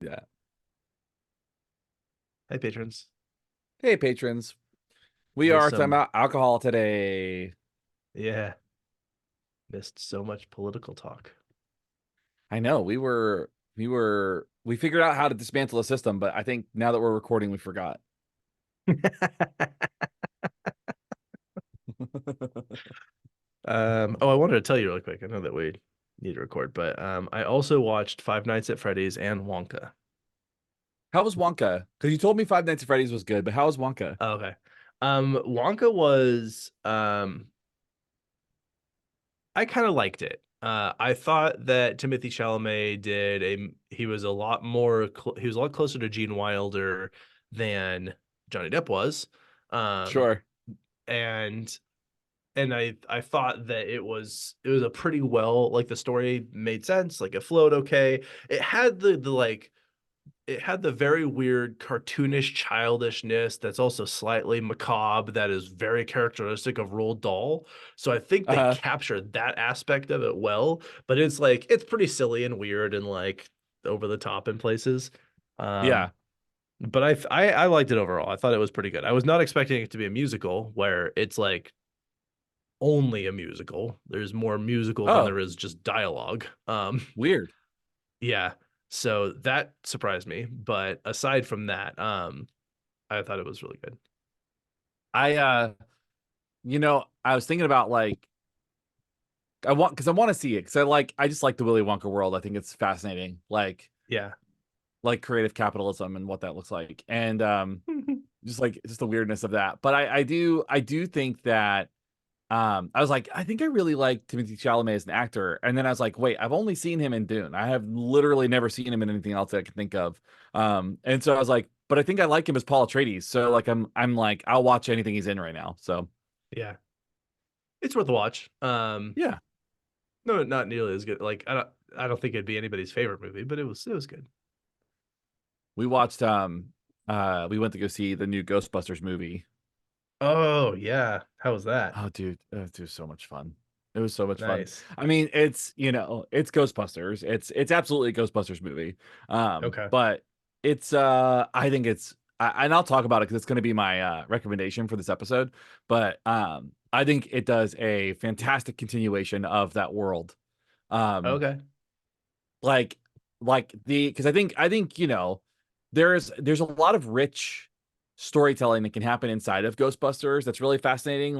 Yeah. Hey, patrons. Hey, patrons. We Missed are talking some. about alcohol today. Yeah, missed so much political talk. I know we figured out how to dismantle the system, but I think now that we're recording, we forgot. Oh, I wanted to tell you really quick. I know that we need to record, but I also watched Five Nights at Freddy's and Wonka. How was Wonka? Because you told me Five Nights at Freddy's was good, but how was Wonka? Oh, okay. Wonka was I kind of liked it. I thought that Timothy Chalamet did a he was a lot more he was a lot closer to Gene Wilder than Johnny Depp was. Um, Sure. and I thought that it was a pretty well, like, the story made sense, like it flowed okay. It had the like it had the very weird cartoonish childishness that's also slightly macabre, that is very characteristic of Roald Dahl. So I think they Uh, captured that aspect of it well, but it's like it's pretty silly and weird and like over the top in places. Um yeah. but I liked it overall. I thought it was pretty good. I was not expecting it to be a musical where it's like only a musical. There's more musical than Oh, there is just dialogue. weird. Yeah. So that surprised me. But aside from that, I thought it was really good. I I was thinking about like I want to see it because I just like the Willy Wonka world. I think it's fascinating. Yeah. Like creative capitalism and what that looks like. And just the weirdness of that. But I do think that I was like, I think I really like Timothy Chalamet as an actor. And then I was like, wait, I've only seen him in Dune. I have literally never seen him in anything else that I can think of. And so I was like, but I think I like him as Paul Atreides. So like I'm like, I'll watch anything he's in right now. So Yeah. It's worth a watch. yeah. No, not nearly as good. Like I don't think it'd be anybody's favorite movie, but it was good. We watched we went to go see the new Ghostbusters movie. Oh, yeah. How was that? Oh, dude, it was so much fun. It was so much fun. Nice. I mean, it's Ghostbusters. It's absolutely a Ghostbusters movie. Okay. But I think and I'll talk about it because it's going to be my recommendation for this episode. But I think it does a fantastic continuation of that world. Um, Okay. like because I think there's a lot of rich storytelling that can happen inside of Ghostbusters that's really fascinating.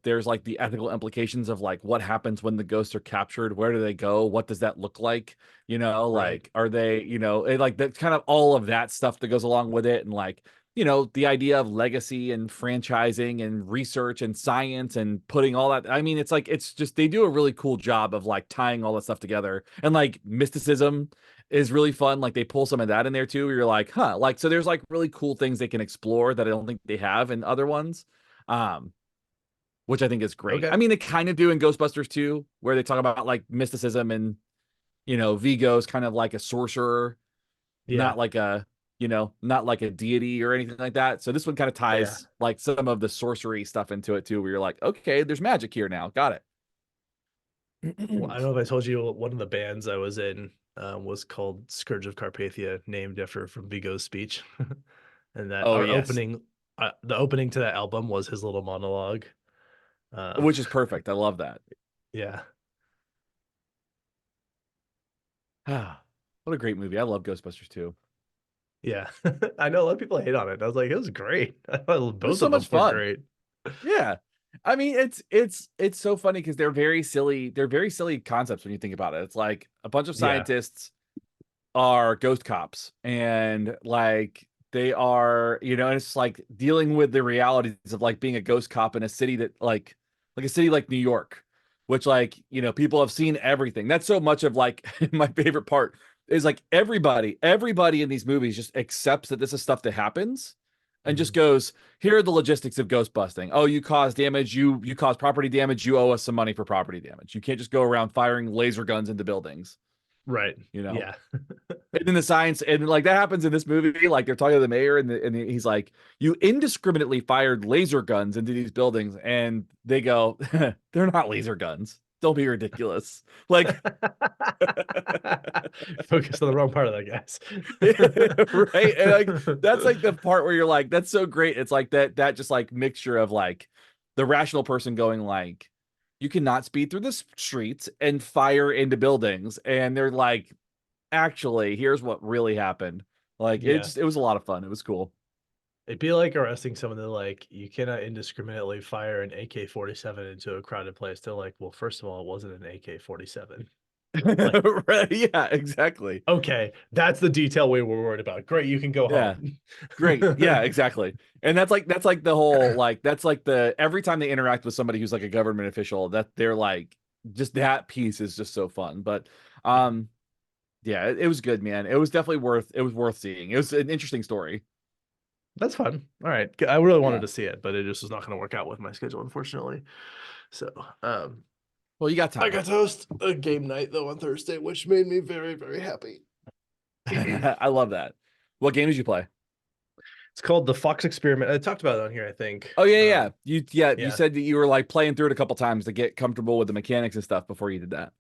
There's like the ethical implications of like what happens when the ghosts are captured, where do they go, what does that look like, Right. like are they, like that's kind of all of that stuff that goes along with it. And like the idea of legacy and franchising and research and science and putting all that. I mean, it's like it's just they do a really cool job of like tying all that stuff together. And like mysticism is really fun. Like they pull some of that in there too. Where you're like, huh, like so there's like really cool things they can explore that I don't think they have in other ones. Um, which I think is great. Okay. I mean, they kind of do in Ghostbusters too, where they talk about like mysticism and Vigo's kind of like a sorcerer, Yeah. not like a not like a deity or anything like that. So this one kind of Yeah. ties like some of the sorcery stuff into it too, where you're like, okay, there's magic here now. Got Well, I it. don't know if I told you one of the bands I was in was called Scourge of Carpathia, named after from Vigo's speech. And that Oh our yes, the opening to that album was his little monologue. Um, which is perfect. I love that. yeah, What a great movie. I love Ghostbusters too. yeah. I know a lot of people hate on it. I was like, it was great. I thought It was both so of much them were fun. great. Yeah. I mean, it's so funny because they're very silly. They're very silly concepts when you think about it. It's like a bunch of Yeah, scientists are ghost cops and like they are, and it's like dealing with the realities of like being a ghost cop in a city that like a city like New York, which like, people have seen everything. That's so much of like my favorite part is like everybody in these movies just accepts that this is stuff that happens and just mhm. goes, here are the logistics of ghost busting. Oh, you caused damage, you caused property damage, you owe us some money for property damage. You can't just go around firing laser guns into buildings, Right. you know? Yeah, And then the science, and like that happens in this movie. Like they're talking to the mayor, and he's like, "You indiscriminately fired laser guns into these buildings," and they go, "They're not laser guns." Don't be ridiculous. Like, Focus on the wrong part of that, guys. right? And like that's like the part where you're like, that's so great. It's like that just like mixture of like the rational person going like, you cannot speed through the streets and fire into buildings. And they're like, actually, here's what really happened. Like Yeah. it was a lot of fun. It was cool. It'd be like arresting someone that like you cannot indiscriminately fire an AK-47 into a crowded place. They're like, well, first of all, it wasn't an AK-47. Like, Right? Yeah, exactly. okay, that's the detail we were worried about. Great, you can go Yeah. home. Great. Yeah, exactly. And that's like the whole like that's like the every time they interact with somebody who's like a government official, that they're like just that piece is just so fun. But yeah, it was good, man. It was definitely worth seeing. It was an interesting story. That's fun. All right. I really wanted Yeah. to see it, but it just was not going to work out with my schedule, unfortunately. So, Well, you got I time. got to host a game night though on Thursday, which made me very, very happy. I love that. What game did you play? It's called the Fox Experiment. I talked about it on here, I think. Oh yeah. You yeah. said that you were like playing through it a couple times to get comfortable with the mechanics and stuff before you did that.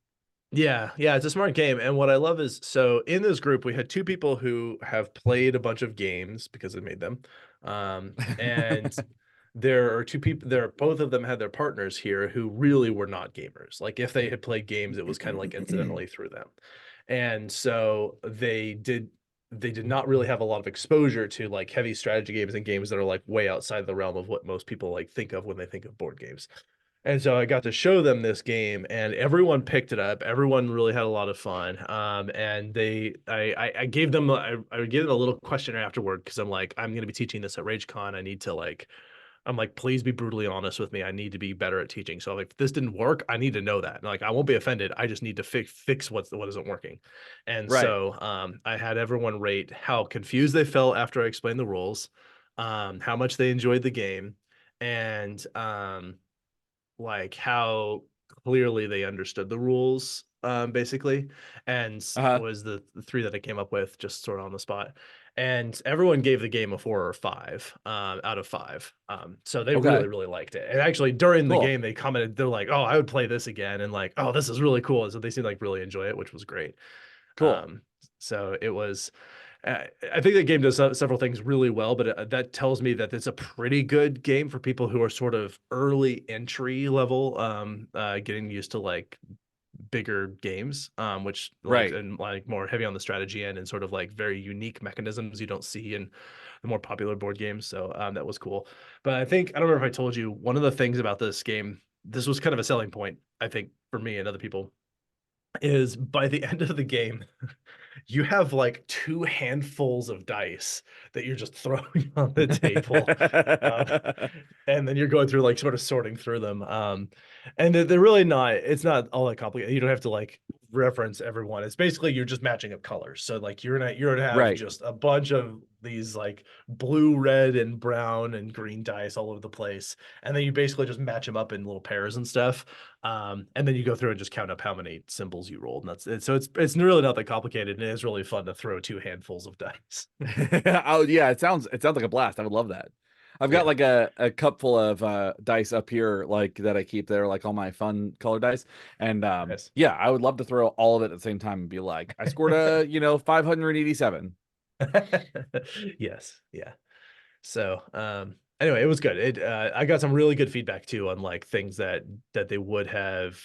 Yeah, it's a smart game. And what I love is, so in this group, we had two people who have played a bunch of games because they made them. And there are two people there, both of them had their partners here who really were not gamers. Like if they had played games, it was kind of like incidentally through them. And so they did not really have a lot of exposure to like heavy strategy games and games that are like way outside the realm of what most people like think of when they think of board games. And so I got to show them this game, and everyone picked it up. Everyone really had a lot of fun. And I gave them I gave them a little questionnaire afterward because I'm like, I'm going to be teaching this at RageCon. I need to like, I'm like, please be brutally honest with me. I need to be better at teaching. So like, if this didn't work, I need to know that. And like, I won't be offended. I just need to fix what isn't working. And Right. so I had everyone rate how confused they felt after I explained the rules, how much they enjoyed the game, and like how clearly they understood the rules, basically. And Uh-huh. was the three that I came up with just sort of on the spot. And everyone gave the game a 4 or 5 out of 5. So they Okay. really, really liked it. And actually during the Cool. game, they commented, they're like, oh, I would play this again. And like, oh, this is really cool. And so they seemed like really enjoy it, which was great. Cool. Um, so it was, I think the game does several things really well, but that tells me that it's a pretty good game for people who are sort of early entry level, getting used to like bigger games, which like Right. and like more heavy on the strategy end and sort of like very unique mechanisms you don't see in the more popular board games. So that was cool. But I think I don't remember if I told you one of the things about this game. This was kind of a selling point, I think, for me and other people. Is by the end of the game, you have like 2 handfuls of dice that you're just throwing on the table. And then you're going through like sort of sorting through them. And they're really not, it's not all that complicated. You don't have to like reference everyone. It's basically you're just matching up colors. So like you're gonna have Right. just a bunch of these like blue, red, and brown and green dice all over the place. And then you basically just match them up in little pairs and stuff. And then you go through and just count up how many symbols you rolled. And that's it. So it's really not that complicated. And it is really fun to throw 2 handfuls of dice. Oh yeah, it sounds like a blast. I would love that. I've got Yeah. like a cup full of dice up here like that I keep there, like all my fun color dice. And Yes. yeah, I would love to throw all of it at the same time and be like, I scored a, 587. Yes. Yeah. So, anyway, it was good. I got some really good feedback too on like things that they would have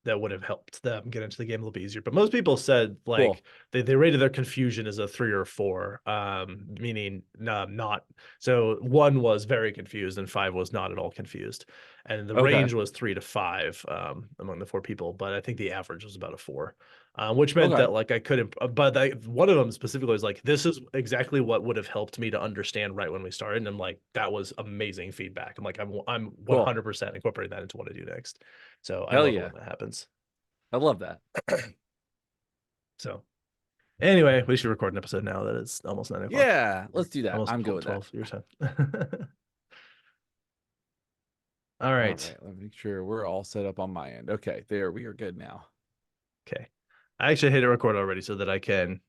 that would have helped them get into the game a little bit easier. But most people said Cool. like they rated their confusion as a 3 or 4, meaning not. So 1 was very confused and 5 was not at all confused, and the Okay. range was 3 to 5 among the 4 people. But I think the average was about a 4. Which meant Okay. that like I couldn't, but one of them specifically was like, this is exactly what would have helped me to understand right when we started. And I'm like, that was amazing feedback. I'm like, I'm Cool. 100% incorporating that into what I do next. So I Hell love it yeah. when that happens. I love that. So anyway, we should record an episode now that it's almost 9 o'clock. Yeah, let's do that. Almost I'm good with that. 12 your time. All All right. right, let me make sure we're all set up on my end. Okay, there we are good now. Okay. I actually hit a record already so that I can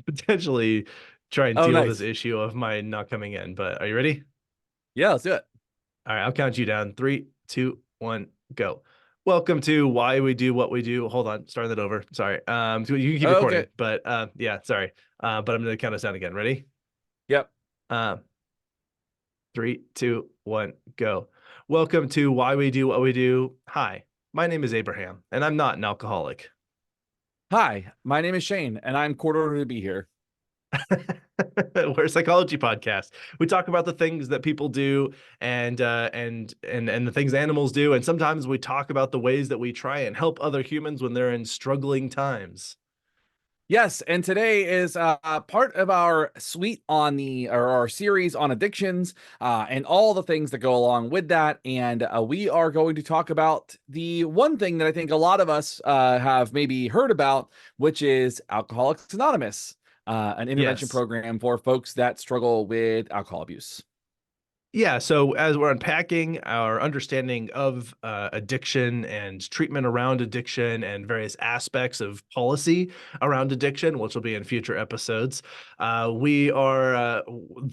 potentially try and Oh, deal with this nice. issue of mine not coming in. But are you ready? Yeah, let's do it. All right, I'll count you down. 3, 2, 1, go. Welcome to Why We Do What We Do. Hold on, starting that over. Sorry. So you can keep Okay. recording, but yeah, sorry. But I'm gonna count us down again. Ready? Yep. Um, 3, 2, 1, go. Welcome to Why We Do What We Do. Hi, my name is Abraham, and I'm not an alcoholic. Hi, my name is Shane, and I'm quarter to be here. We're a psychology podcast. We talk about the things that people do and the things animals do, and sometimes we talk about the ways that we try and help other humans when they're in struggling times. Yes, and today is part of our suite on or our series on addictions and all the things that go along with that. And we are going to talk about the one thing that I think a lot of us have maybe heard about, which is Alcoholics Anonymous, an intervention Yes. program for folks that struggle with alcohol abuse. Yeah, so as we're unpacking our understanding of addiction and treatment around addiction and various aspects of policy around addiction, which will be in future episodes, we are.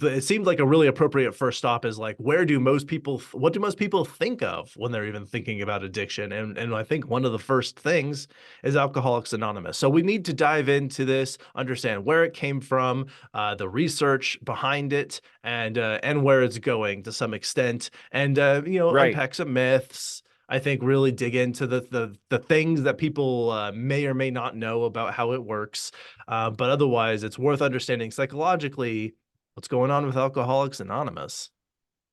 It seemed like a really appropriate first stop is like, what do most people think of when they're even thinking about addiction? And I think one of the first things is Alcoholics Anonymous. So we need to dive into this, understand where it came from, the research behind it, and where it's going to some extent, and Right. unpack some myths. I think really dig into the things that people may or may not know about how it works. But otherwise, it's worth understanding psychologically what's going on with Alcoholics Anonymous.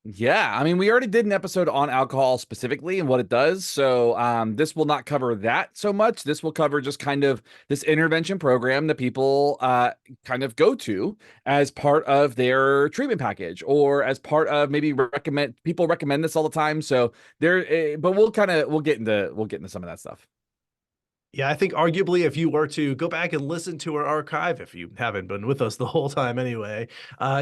Yeah, I mean, we already did an episode on alcohol specifically and what it does. So this will not cover that so much. This will cover just kind of this intervention program that people kind of go to as part of their treatment package or as part of maybe people recommend this all the time. So but we'll get into some of that stuff. Yeah, I think arguably if you were to go back and listen to our archive, if you haven't been with us the whole time anyway,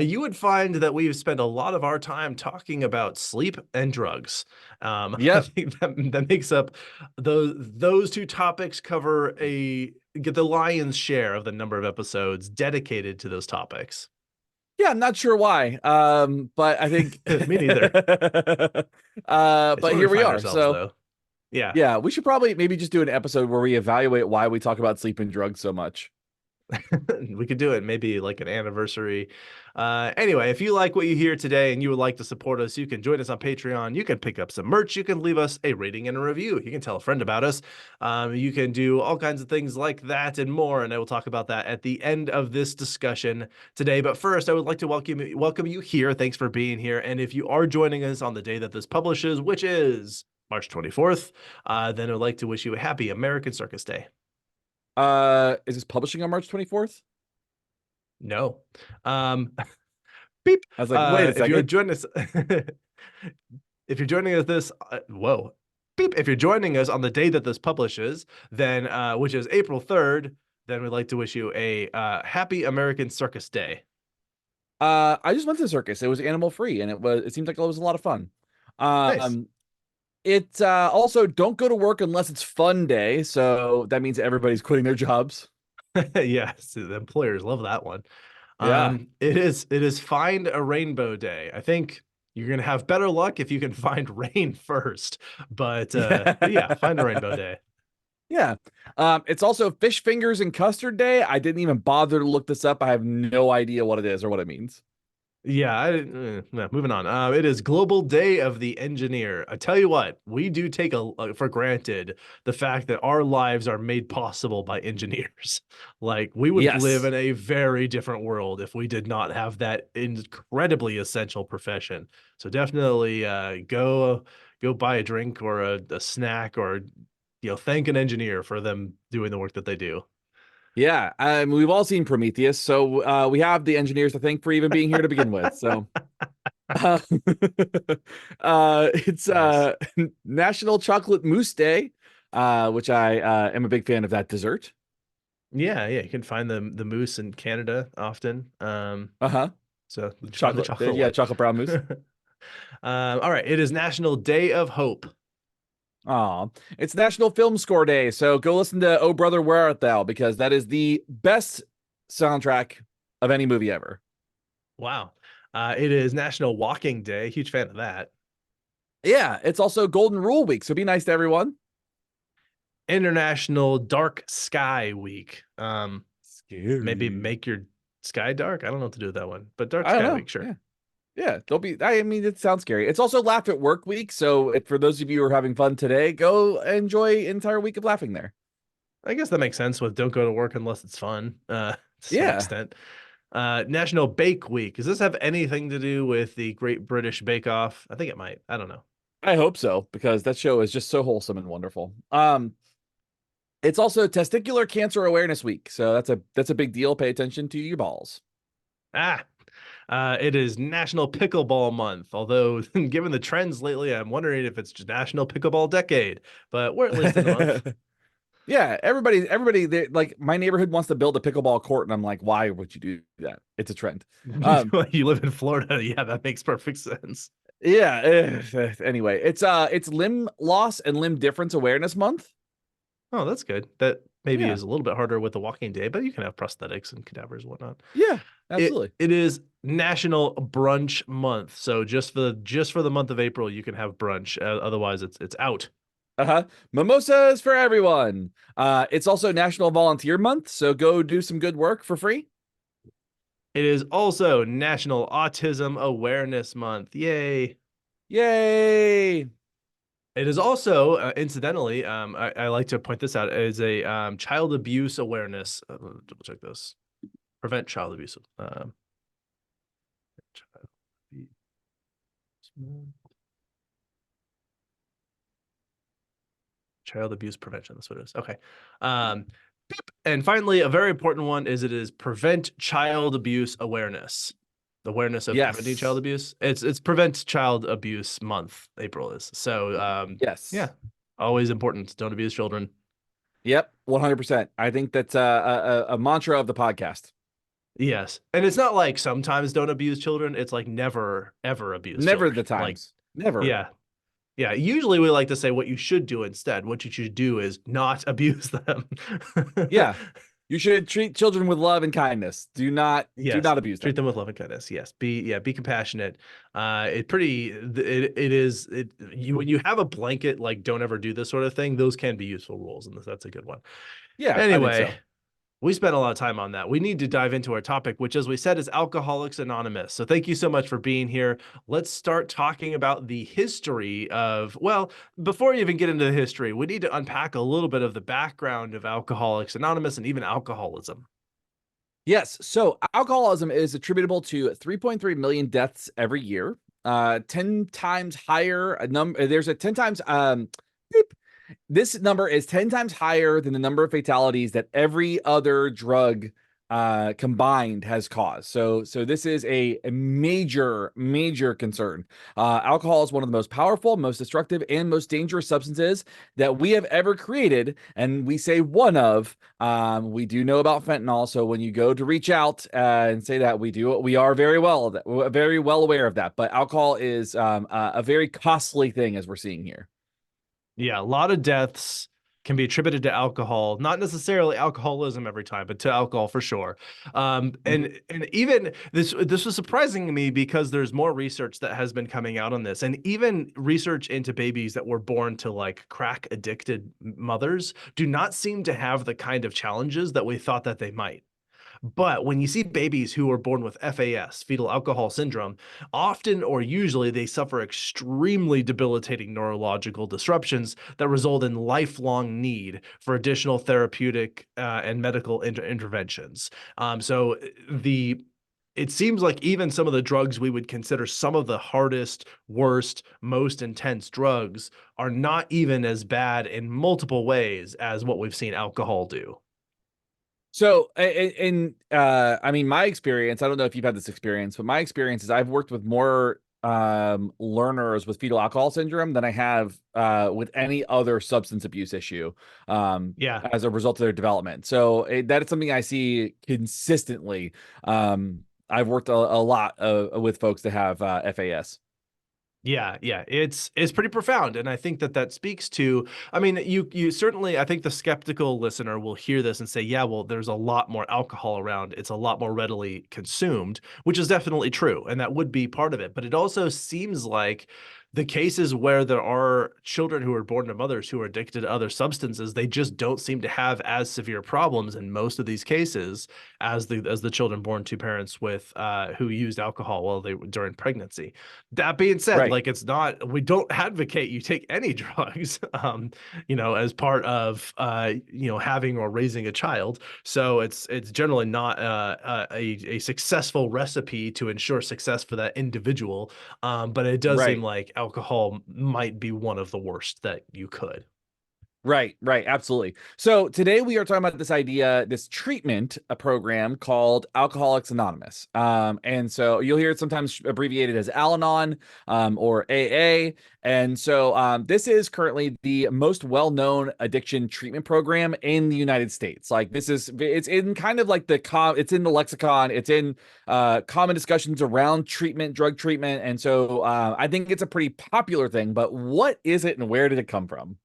you would find that we've spent a lot of our time talking about sleep and drugs. I Yep. think that makes up those two topics get the lion's share of the number of episodes dedicated to those topics. Yeah, I'm not sure why. But I think Me neither. It's but where we here we find are. ourselves, So though. Yeah. yeah, we should probably maybe just do an episode where we evaluate why we talk about sleep and drugs so much. We could do it maybe like an anniversary. Anyway, if you like what you hear today and you would like to support us, you can join us on Patreon. You can pick up some merch. You can leave us a rating and a review. You can tell a friend about us. You can do all kinds of things like that and more. And I will talk about that at the end of this discussion today. But first, I would like to welcome you here. Thanks for being here. And if you are joining us on the day that this publishes, which is March 24th, then I'd like to wish you a happy American Circus Day. Is this publishing on March 24th? No. Beep. I was like, wait a If you're second. joining us, if you're joining us whoa, beep. If you're joining us on the day that this publishes, then which is April 3rd, then we'd like to wish you a happy American Circus Day. I just went to the circus. It was animal free and it seemed like it was a lot of fun. Nice. It also don't go to work unless it's fun day, so that means everybody's quitting their jobs. Yes, the employers love that one. Yeah. It is Find a Rainbow Day. I think you're gonna have better luck if you can find rain first. But yeah, Find a Rainbow Day. Yeah. It's also fish fingers and custard day. I didn't even bother to look this up. I have no idea what it is or what it means. Yeah, moving on. It is Global Day of the Engineer. I tell you what, we do take for granted the fact that our lives are made possible by engineers. Like we would live Yes. in a very different world if we did not have that incredibly essential profession. So definitely go buy a drink or a snack or thank an engineer for them doing the work that they do. Yeah. We've all seen Prometheus, so we have the engineers to thank for even being here to begin with. So uh, it's Nice. National Chocolate Mousse Day, which I am a big fan of that dessert. Yeah, yeah, you can find the moose in Canada often. Uh-huh. So try the Chocolate, chocolate yeah, one. chocolate brown mousse. All right, it is National Day of Hope. Aw, it's National Film Score Day, so go listen to "Oh Brother, Where Art Thou" because that is the best soundtrack of any movie ever. Wow. It is National Walking Day. Huge fan of that. Yeah, it's also Golden Rule Week, so be nice to everyone. International Dark Sky Week. Maybe Scary. make your sky dark. I don't know what to do with that one, but Dark I don't Sky know. Week, sure. Yeah. Yeah, they'll be. I mean, it sounds scary. It's also Laugh at Work week, so for those of you who are having fun today, go enjoy an entire week of laughing there. I guess that makes sense with don't go to work unless it's fun, to some Yeah, extent. National Bake Week. Does this have anything to do with the Great British Bake Off? I think it might. I don't know. I hope so because that show is just so wholesome and wonderful. It's also Testicular Cancer Awareness Week, so that's a big deal. Pay attention to your balls. Ah, it is National Pickleball Month. Although, given the trends lately, I'm wondering if it's just National Pickleball Decade. But we're at least in the month. Yeah, everybody, like my neighborhood wants to build a pickleball court, and I'm like, why would you do that? It's a trend. You live in Florida, yeah, that makes perfect sense. Yeah. Anyway, it's Limb Loss and Limb Difference Awareness Month. Oh, that's good. That maybe Yeah, is a little bit harder with the Walking Day, but you can have prosthetics and cadavers and whatnot. yeah, It absolutely. it is National Brunch Month, so just for the month of April, you can have brunch. Otherwise, it's out. Uh-huh. Mimosas for everyone. It's also National Volunteer Month, so go do some good work for free. It is also National Autism Awareness Month. Yay! Yay! It is also, incidentally, I like to point this out as a child abuse awareness. Double check this. Prevent child abuse. Child abuse month. Child abuse prevention. That's what it is. Okay. And finally, a very important one is it is prevent child abuse awareness. Awareness of preventing child Yes. abuse. It's prevent child abuse month. April is. So yeah, Yes. always important. Don't abuse children. Yep, 100%. I think that's a mantra of the podcast. Yes. And it's not like sometimes don't abuse children. It's like never ever abuse Never children. the Like, times. Never. yeah. Yeah. Usually we like to say what you should do instead. What you should do is not abuse them. Yeah. You should treat children with love and kindness. Do Yes. not abuse Treat them. them with love and kindness. Yes. Be compassionate. It is it you when you have a blanket like don't ever do this sort of thing, those can be useful rules, and that's a good one. Yeah, I think Anyway, so. we spent a lot of time on that. We need to dive into our topic, which, as we said, is Alcoholics Anonymous. So thank you so much for being here. Let's start talking about the history of, well, before you even get into the history, we need to unpack a little bit of the background of Alcoholics Anonymous and even alcoholism. Yes. So alcoholism is attributable to 3.3 million deaths every year. 10 times higher a number. There's a 10 times beep. This number is 10 times higher than the number of fatalities that every other drug combined has caused. So this is a major concern. Alcohol is one of the most powerful, most destructive, and most dangerous substances that we have ever created, and we say one of. We do know about fentanyl, so when you go to reach out and say that, we are very well aware of that. But alcohol is a very costly thing, as we're seeing here. Yeah, a lot of deaths can be attributed to alcohol, not necessarily alcoholism every time, but to alcohol for sure. And even this was surprising to me because there's more research that has been coming out on this, and even research into babies that were born to like crack addicted mothers do not seem to have the kind of challenges that we thought that they might. But when you see babies who are born with FAS, fetal alcohol syndrome, often or usually they suffer extremely debilitating neurological disruptions that result in lifelong need for additional therapeutic and medical interventions. So it seems like even some of the drugs we would consider some of the hardest, worst, most intense drugs are not even as bad in multiple ways as what we've seen alcohol do. So, I mean, my experience, I don't know if you've had this experience, but my experience is I've worked with more learners with fetal alcohol syndrome than I have with any other substance abuse issue Yeah. as a result of their development. So that is something I see consistently. I've worked a lot with folks that have FAS. Yeah, it's pretty profound, and I think that speaks to. I mean, you certainly. I think the skeptical listener will hear this and say, "Yeah, well, there's a lot more alcohol around. It's a lot more readily consumed," which is definitely true, and that would be part of it. But it also seems like the cases where there are children who are born to mothers who are addicted to other substances, they just don't seem to have as severe problems in most of these cases as the children born to parents with who used alcohol while they during pregnancy. That being said, Right. like, it's not, we don't advocate you take any drugs, as part of having or raising a child. So it's generally not a successful recipe to ensure success for that individual. But it does seem Right. like alcohol might be one of the worst that you could. Right, right, absolutely. So today we are talking about this idea, this treatment, a program called Alcoholics Anonymous. And so you'll hear it sometimes abbreviated as Al-Anon, or AA. And so this is currently the most well-known addiction treatment program in the United States. Like it's in kind of like it's in the lexicon, it's in common discussions around treatment, drug treatment. And so I think it's a pretty popular thing. But what is it and where did it come from?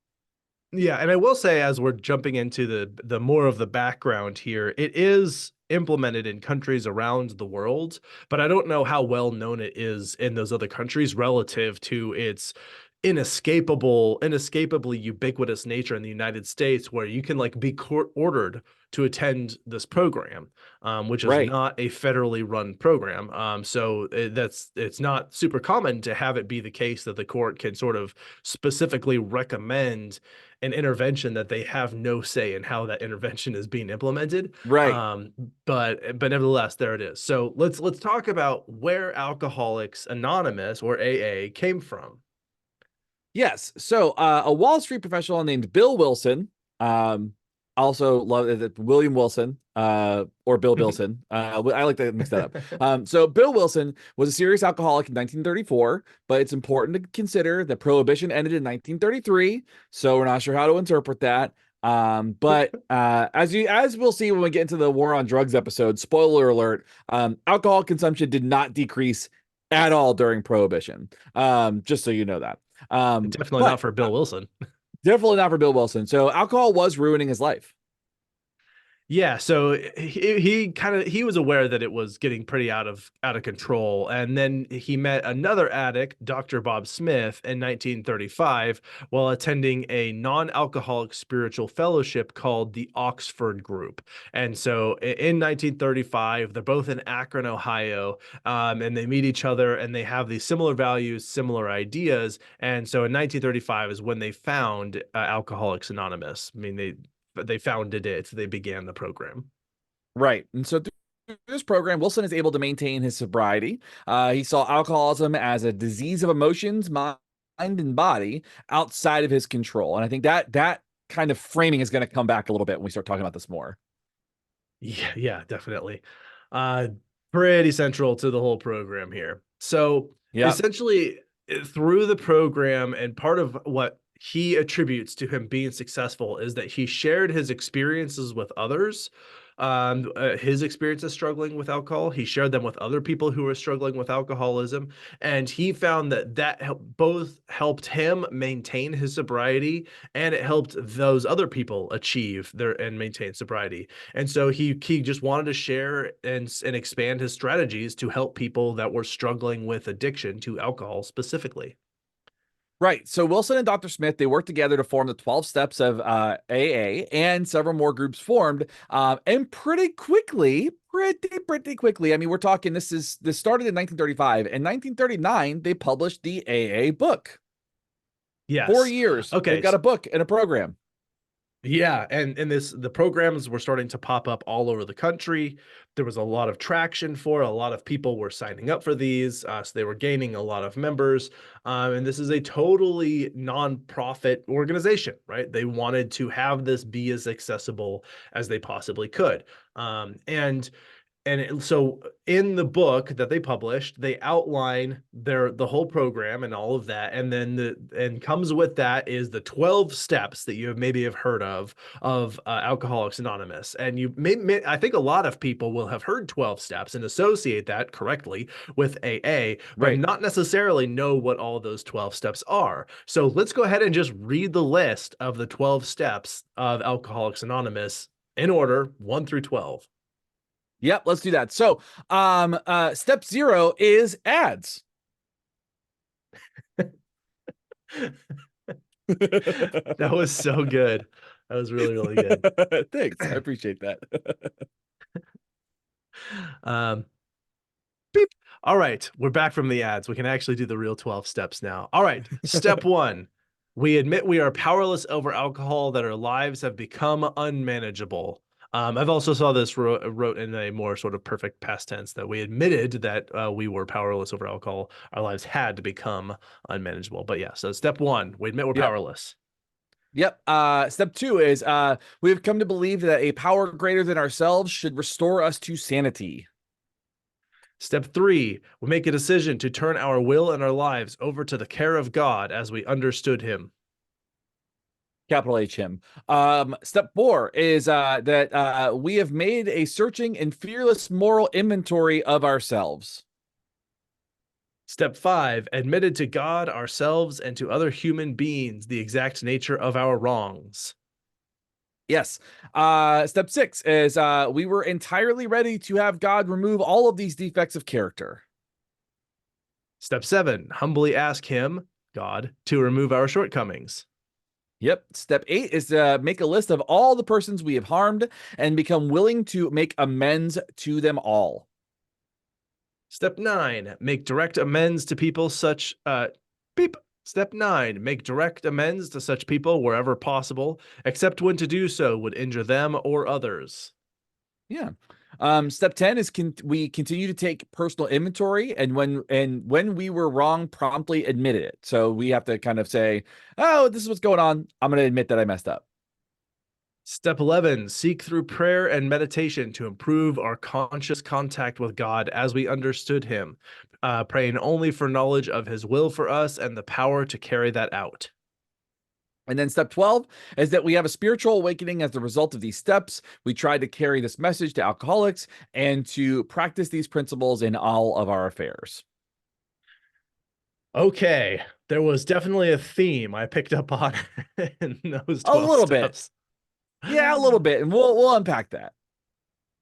Yeah, and I will say, as we're jumping into the more of the background here, it is implemented in countries around the world, but I don't know how well known it is in those other countries relative to its inescapably ubiquitous nature in the United States, where you can like be court ordered to attend this program, which is Right. not a federally run program. So it's not super common to have it be the case that the court can sort of specifically recommend an intervention that they have no say in how that intervention is being implemented. Right. But nevertheless, there it is. So let's talk about where Alcoholics Anonymous, or AA, came from. Yes. So a Wall Street professional named Bill Wilson, also love it, William Wilson, or Bill Wilson. I like to mix that up. So Bill Wilson was a serious alcoholic in 1934, but it's important to consider that Prohibition ended in 1933. So we're not sure how to interpret that. But as we'll see when we get into the War on Drugs episode, spoiler alert, alcohol consumption did not decrease at all during Prohibition. Just so you know that. Definitely not But for Bill Wilson. definitely not for Bill Wilson. So alcohol was ruining his life. Yeah, so he was aware that it was getting pretty out of control, and then he met another addict, Dr. Bob Smith, in 1935 while attending a non-alcoholic spiritual fellowship called the Oxford Group. And so in 1935, they're both in Akron, Ohio, and they meet each other, and they have these similar values, similar ideas. And so in 1935 is when they found Alcoholics Anonymous. I mean, they founded it. They began the program. Right. And so through this program, Wilson is able to maintain his sobriety. He saw alcoholism as a disease of emotions, mind, and body outside of his control. And I think that kind of framing is going to come back a little bit when we start talking about this more. Yeah, definitely. Uh, Pretty central to the whole program here. So Yeah. essentially, through the program, and part of what he attributes to him being successful is that he shared his experiences with others. His experiences struggling with alcohol, he shared them with other people who were struggling with alcoholism, and he found that both helped him maintain his sobriety, and it helped those other people achieve their and maintain sobriety. And so he just wanted to share and expand his strategies to help people that were struggling with addiction to alcohol specifically. Right. So Wilson and Dr. Smith, they worked together to form the 12 steps of AA, and several more groups formed. And pretty quickly, I mean, we're talking, this started in 1935. In 1939, they published the AA book. 4 Yes. years. They've Okay. got a book and a program. Yeah, and the programs were starting to pop up all over the country. There was a lot of traction for a lot of people were signing up for these, so they were gaining a lot of members. And this is a totally nonprofit organization, right? They wanted to have this be as accessible as they possibly could. So in the book that they published, they outline the whole program and all of that, and then comes with that is the 12 steps that you have heard of Alcoholics Anonymous. And I think a lot of people will have heard 12 steps and associate that correctly with AA, but Right. not necessarily know what all those 12 steps are. So let's go ahead and just read the list of the 12 steps of Alcoholics Anonymous in order, 1 through 12. Yep, let's do that. So, step 0 is ads. That was so good. That was really, really good. Thanks. I appreciate that. Um, beep. All right, we're back from the ads. We can actually do the real 12 steps now. All right, step one. We admit we are powerless over alcohol, that our lives have become unmanageable. I've also saw this wrote in a more sort of perfect past tense that we admitted that we were powerless over alcohol. Our lives had to become unmanageable. But yeah, so step one, we admit we're Yep. powerless. Yep. Step two is we have come to believe that a power greater than ourselves should restore us to sanity. Step three, we make a decision to turn our will and our lives over to the care of God as we understood him. Capital H him. Step four is that we have made a searching and fearless moral inventory of ourselves. Step five, admitted to God, ourselves, and to other human beings the exact nature of our wrongs. Yes. Step six is we were entirely ready to have God remove all of these defects of character. Step seven, humbly ask him, God, to remove our shortcomings. Yep. Step eight is to make a list of all the persons we have harmed and become willing to make amends to them all. Step nine, make direct amends to people such beep. Step nine, make direct amends to such people wherever possible, except when to do so would injure them or others. Yeah. Step 10 is we continue to take personal inventory, and when we were wrong, promptly admit it. So we have to kind of say, oh, this is what's going on. I'm going to admit that I messed up. Step 11, seek through prayer and meditation to improve our conscious contact with God as we understood him, praying only for knowledge of his will for us and the power to carry that out. And then step 12 is that we have a spiritual awakening as a result of these steps. We try to carry this message to alcoholics and to practice these principles in all of our affairs. Okay, there was definitely a theme I picked up on in those A 12 little bit. steps. Yeah, a little bit. And we'll unpack that.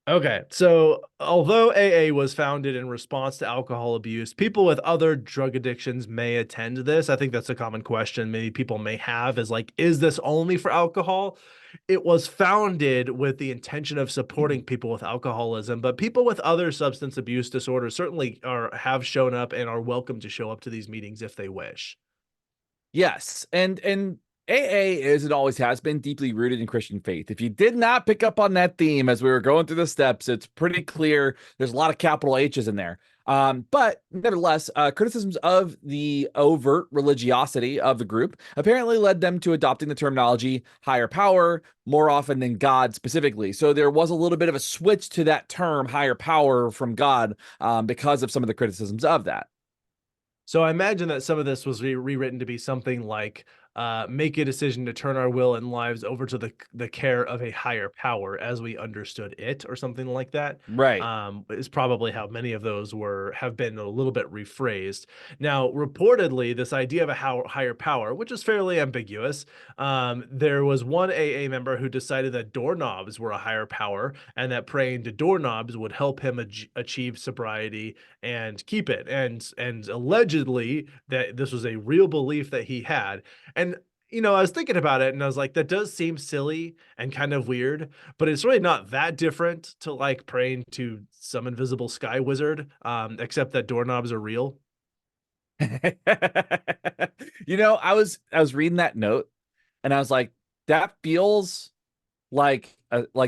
Okay, so although AA was founded in response to alcohol abuse, people with other drug addictions may attend this. I think that's a common question maybe people may have is like, is this only for alcohol? It was founded with the intention of supporting people with alcoholism, but people with other substance abuse disorders certainly have shown up and are welcome to show up to these meetings if they wish. Yes, and AA is and always has been deeply rooted in Christian faith. If you did not pick up on that theme as we were going through the steps, it's pretty clear there's a lot of capital H's in there. But nevertheless, criticisms of the overt religiosity of the group apparently led them to adopting the terminology higher power more often than God specifically. So there was a little bit of a switch to that term higher power from God because of some of the criticisms of that. So I imagine that some of this was rewritten to be something like make a decision to turn our will and lives over to the care of a higher power as we understood it, or something like that. Right. Is probably how many of those have been a little bit rephrased. Now, reportedly, this idea of a higher power, which is fairly ambiguous, there was one AA member who decided that doorknobs were a higher power and that praying to doorknobs would help him achieve sobriety and keep it. And allegedly that this was a real belief that he had. And I was thinking about it and I was like, that does seem silly and kind of weird, but it's really not that different to like praying to some invisible sky wizard, except that doorknobs are real. I was reading that note and I was like, that feels like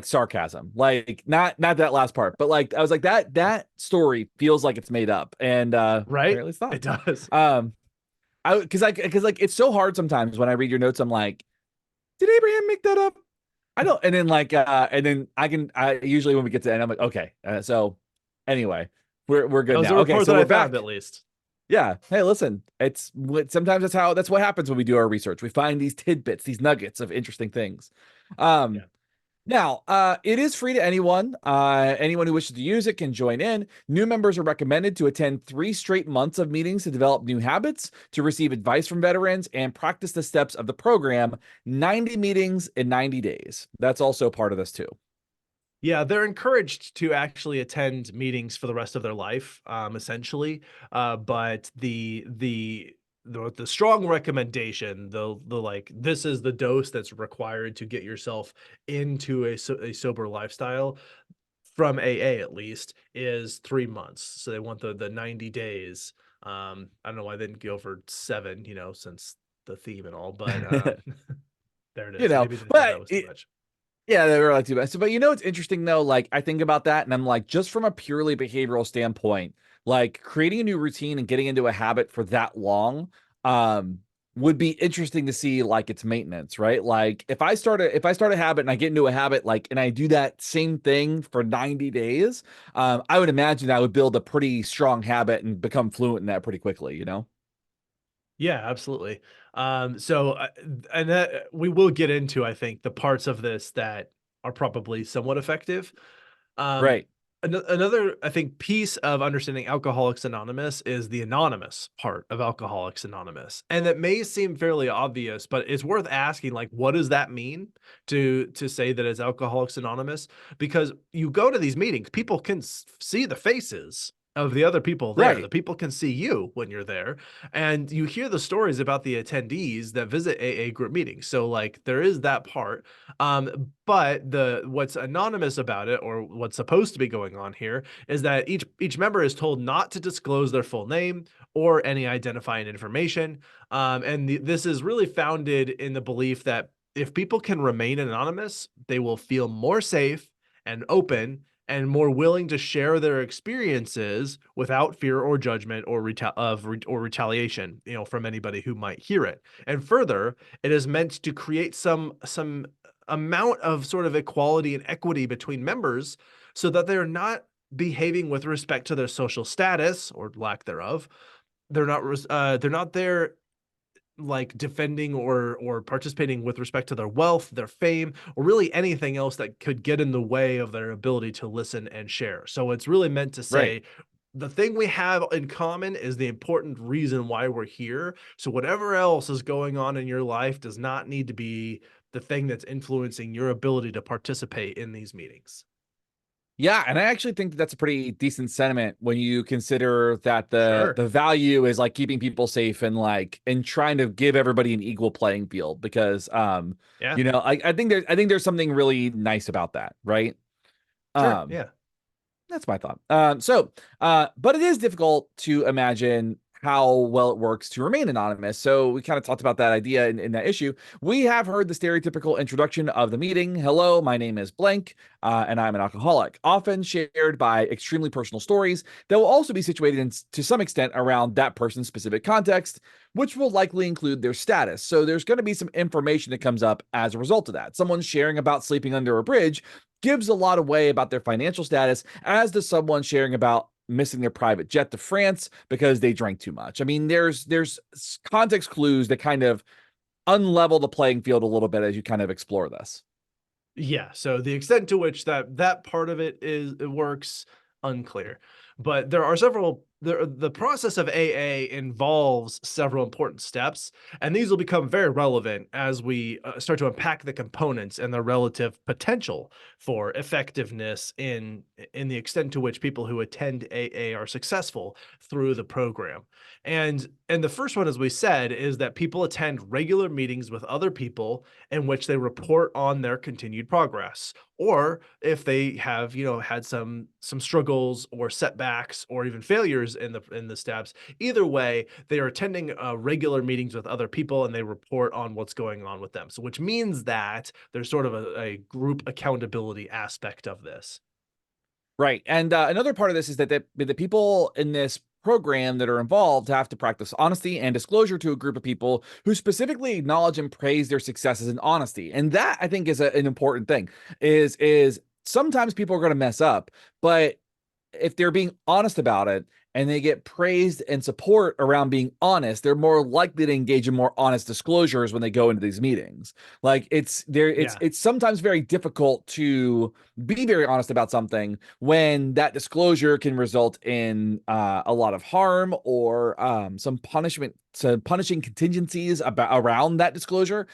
sarcasm. Like not that last part, but like I was like that story feels like it's made up. And Right? apparently it's not. It does. I because like it's so hard sometimes when I read your notes, I'm like, did Abraham make that up? I don't, and then and then I usually when we get to the end, I'm like, okay. So anyway, we're That good was the now. Okay, report so that we're I back. found, at least. Yeah. Hey, listen, sometimes that's what happens when we do our research. We find these tidbits, these nuggets of interesting things. Um, Yeah. Now, it is free to anyone. Anyone who wishes to use it can join in. New members are recommended to attend 3 straight months of meetings to develop new habits, to receive advice from veterans, and practice the steps of the program. 90 meetings in 90 days. That's also part of this too. Yeah, they're encouraged to actually attend meetings for the rest of their life, essentially. But the the strong recommendation, the like this is the dose that's required to get yourself into a sober lifestyle from AA at least is 3 months. So they want the 90 days. I don't know why they didn't go for 7, since the theme and all, but there it You is. know, Maybe they thought that but was too much. yeah, they were like too bad. So, but you know, it's interesting though. Like, I think about that, and I'm like, just from a purely behavioral standpoint, like creating a new routine and getting into a habit for that long, um, would be interesting to see like its maintenance, right? Like, if I start a habit and I get into a habit, like, and I do that same thing for 90 days, I would imagine I would build a pretty strong habit and become fluent in that pretty quickly. You know? Yeah, absolutely. So, and that we will get into, I think, the parts of this that are probably somewhat effective. Um, Right. Another, I think, piece of understanding Alcoholics Anonymous is the anonymous part of Alcoholics Anonymous, and that may seem fairly obvious, but it's worth asking, like, what does that mean to say that it's Alcoholics Anonymous? Because you go to these meetings, people can see the faces of the other people there. The Right. people can see you when you're there, and you hear the stories about the attendees that visit AA group meetings. So, like, there is that part. But the what's anonymous about it, or what's supposed to be going on here, is that each member is told not to disclose their full name or any identifying information. And this is really founded in the belief that if people can remain anonymous, they will feel more safe and open and more willing to share their experiences without fear or judgment or retaliation, from anybody who might hear it. And further, it is meant to create some amount of sort of equality and equity between members so that they're not behaving with respect to their social status or lack thereof. They're not there like defending or participating with respect to their wealth, their fame, or really anything else that could get in the way of their ability to listen and share. So it's really meant to Right. say the thing we have in common is the important reason why we're here. So whatever else is going on in your life does not need to be the thing that's influencing your ability to participate in these meetings. Yeah, and I actually think that that's a pretty decent sentiment when you consider that Sure. the value is like keeping people safe and like and trying to give everybody an equal playing field because Yeah. you know, I think there's something really nice about that, right? Sure. Um Yeah. that's my thought. But it is difficult to imagine how well it works to remain anonymous. So we kind of talked about that idea in that issue. We have heard the stereotypical introduction of the meeting. Hello, my name is blank, and I'm an alcoholic, often shared by extremely personal stories that will also be situated to some extent around that person's specific context, which will likely include their status. So there's going to be some information that comes up as a result of that. Someone sharing about sleeping under a bridge gives a lot away about their financial status, as does someone sharing about missing their private jet to France because they drank too much. I mean, there's context clues that kind of unlevel the playing field a little bit as you kind of explore this. Yeah, so the extent to which that part of it works, unclear. But there are several the process of AA involves several important steps, and these will become very relevant as we start to unpack the components and their relative potential for effectiveness in the extent to which people who attend AA are successful through the program. And the first one, as we said, is that people attend regular meetings with other people in which they report on their continued progress, or if they have had some struggles or setbacks or even failures in the steps. Either way, they are attending regular meetings with other people and they report on what's going on with them, so which means that there's sort of a group accountability aspect of this. Right. And another part of this is that the people in this program that are involved have to practice honesty and disclosure to a group of people who specifically acknowledge and praise their successes and honesty. And that I think is an important thing is sometimes people are going to mess up, but if they're being honest about it and they get praised and support around being honest, they're more likely to engage in more honest disclosures when they go into these meetings. Like Yeah. it's sometimes very difficult to be very honest about something when that disclosure can result in a lot of harm or some punishment, so punishing contingencies about around that disclosure,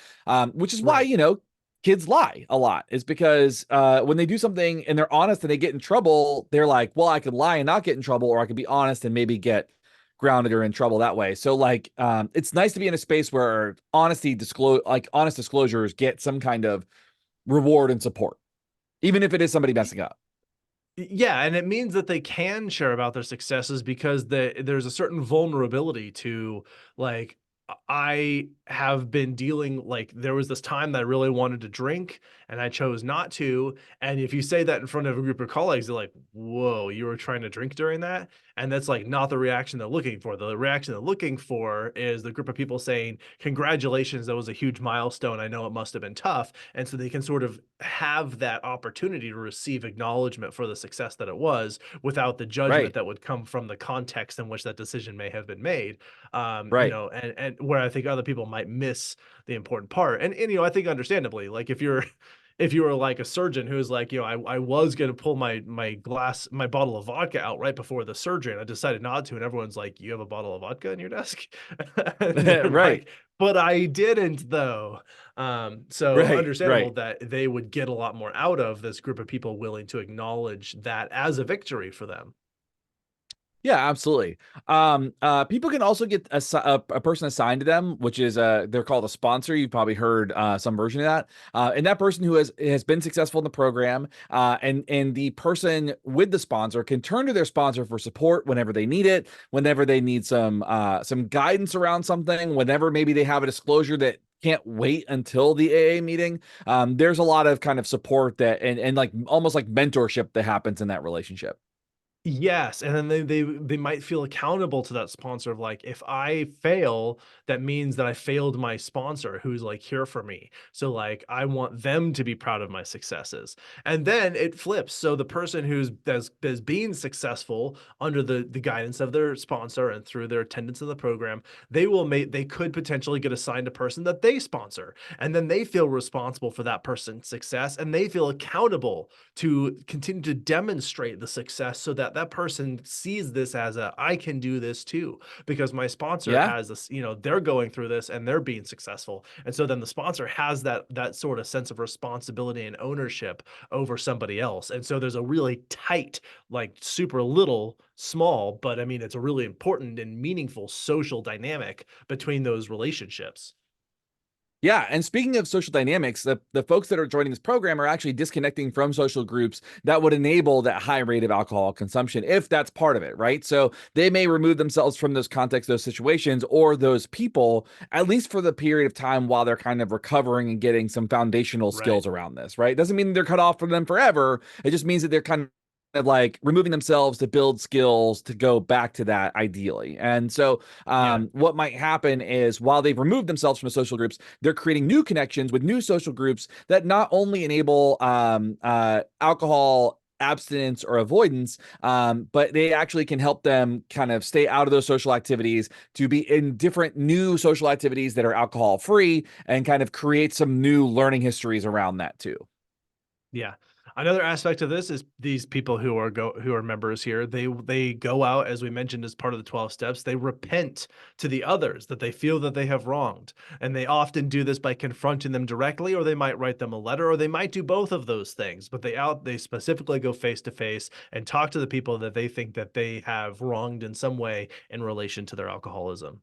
which is why Right. you know kids lie a lot, is because when they do something and they're honest and they get in trouble, they're like, well, I could lie and not get in trouble, or I could be honest and maybe get grounded or in trouble that way. So like it's nice to be in a space where honest disclosures get some kind of reward and support, even if it is somebody messing up. Yeah, and it means that they can share about their successes because there's a certain vulnerability to, like, I have been dealing, like, there was this time that I really wanted to drink and I chose not to. And if you say that in front of a group of colleagues, they're like, whoa, you were trying to drink during that? And that's like not the reaction they're looking for. The reaction they're looking for is the group of people saying, congratulations, that was a huge milestone. I know it must have been tough. And so they can sort of have that opportunity to receive acknowledgement for the success that it was without the judgment Right. that would come from the context in which that decision may have been made. You Right. know, and where I think other people might miss the important part. And you know, I think understandably, like if you're if you were like a surgeon who's like, you know, I was gonna pull my bottle of vodka out right before the surgery, and I decided not to, and everyone's like, you have a bottle of vodka in your desk? And you're Right. like, but I didn't though. So Right. understandable Right. that they would get a lot more out of this group of people willing to acknowledge that as a victory for them. Yeah, absolutely. People can also get a person assigned to them, which is they're called a sponsor. You've probably heard some version of that. And that person who has been successful in the program, and the person with the sponsor can turn to their sponsor for support whenever they need it, whenever they need some guidance around something, whenever maybe they have a disclosure that can't wait until the AA meeting. There's a lot of kind of support that and like almost like mentorship that happens in that relationship. Yes, and then they might feel accountable to that sponsor of like, if I fail, that means that I failed my sponsor who's like here for me. So like I want them to be proud of my successes. And then it flips. So the person that's being successful under the guidance of their sponsor and through their attendance in the program, they could potentially get assigned a person that they sponsor. And then they feel responsible for that person's success and they feel accountable to continue to demonstrate the success so that that person sees this as a I can do this too because my sponsor Yeah. has this, you know, they're going through this and they're being successful. And so then the sponsor has that sort of sense of responsibility and ownership over somebody else. And so there's a really tight, like super little small, but I mean it's a really important and meaningful social dynamic between those relationships. Yeah, and speaking of social dynamics, the folks that are joining this program are actually disconnecting from social groups that would enable that high rate of alcohol consumption, if that's part of it, right? So they may remove themselves from those contexts, those situations, or those people, at least for the period of time while they're kind of recovering and getting some foundational Right. skills around this, right? Doesn't mean they're cut off from them forever. It just means that they're kind of like removing themselves to build skills to go back to that ideally. And so Yeah. what might happen is while they've removed themselves from the social groups, they're creating new connections with new social groups that not only enable alcohol abstinence or avoidance, but they actually can help them kind of stay out of those social activities to be in different new social activities that are alcohol free and kind of create some new learning histories around that too. Yeah. Another aspect of this is these people who are members here, they go out, as we mentioned, as part of the 12 steps, they repent to the others that they feel that they have wronged. And they often do this by confronting them directly, or they might write them a letter, or they might do both of those things. But they specifically go face to face and talk to the people that they think that they have wronged in some way in relation to their alcoholism.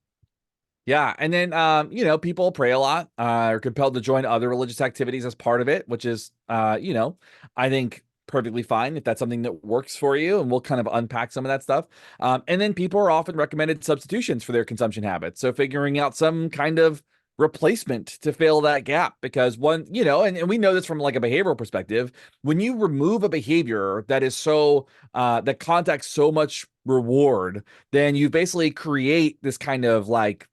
Yeah, and then people pray a lot, are compelled to join other religious activities as part of it, which is I think perfectly fine if that's something that works for you, and we'll kind of unpack some of that stuff. And then people are often recommended substitutions for their consumption habits. So figuring out some kind of replacement to fill that gap because and we know this from like a behavioral perspective, when you remove a behavior that is so that contacts so much reward, then you basically create this kind of like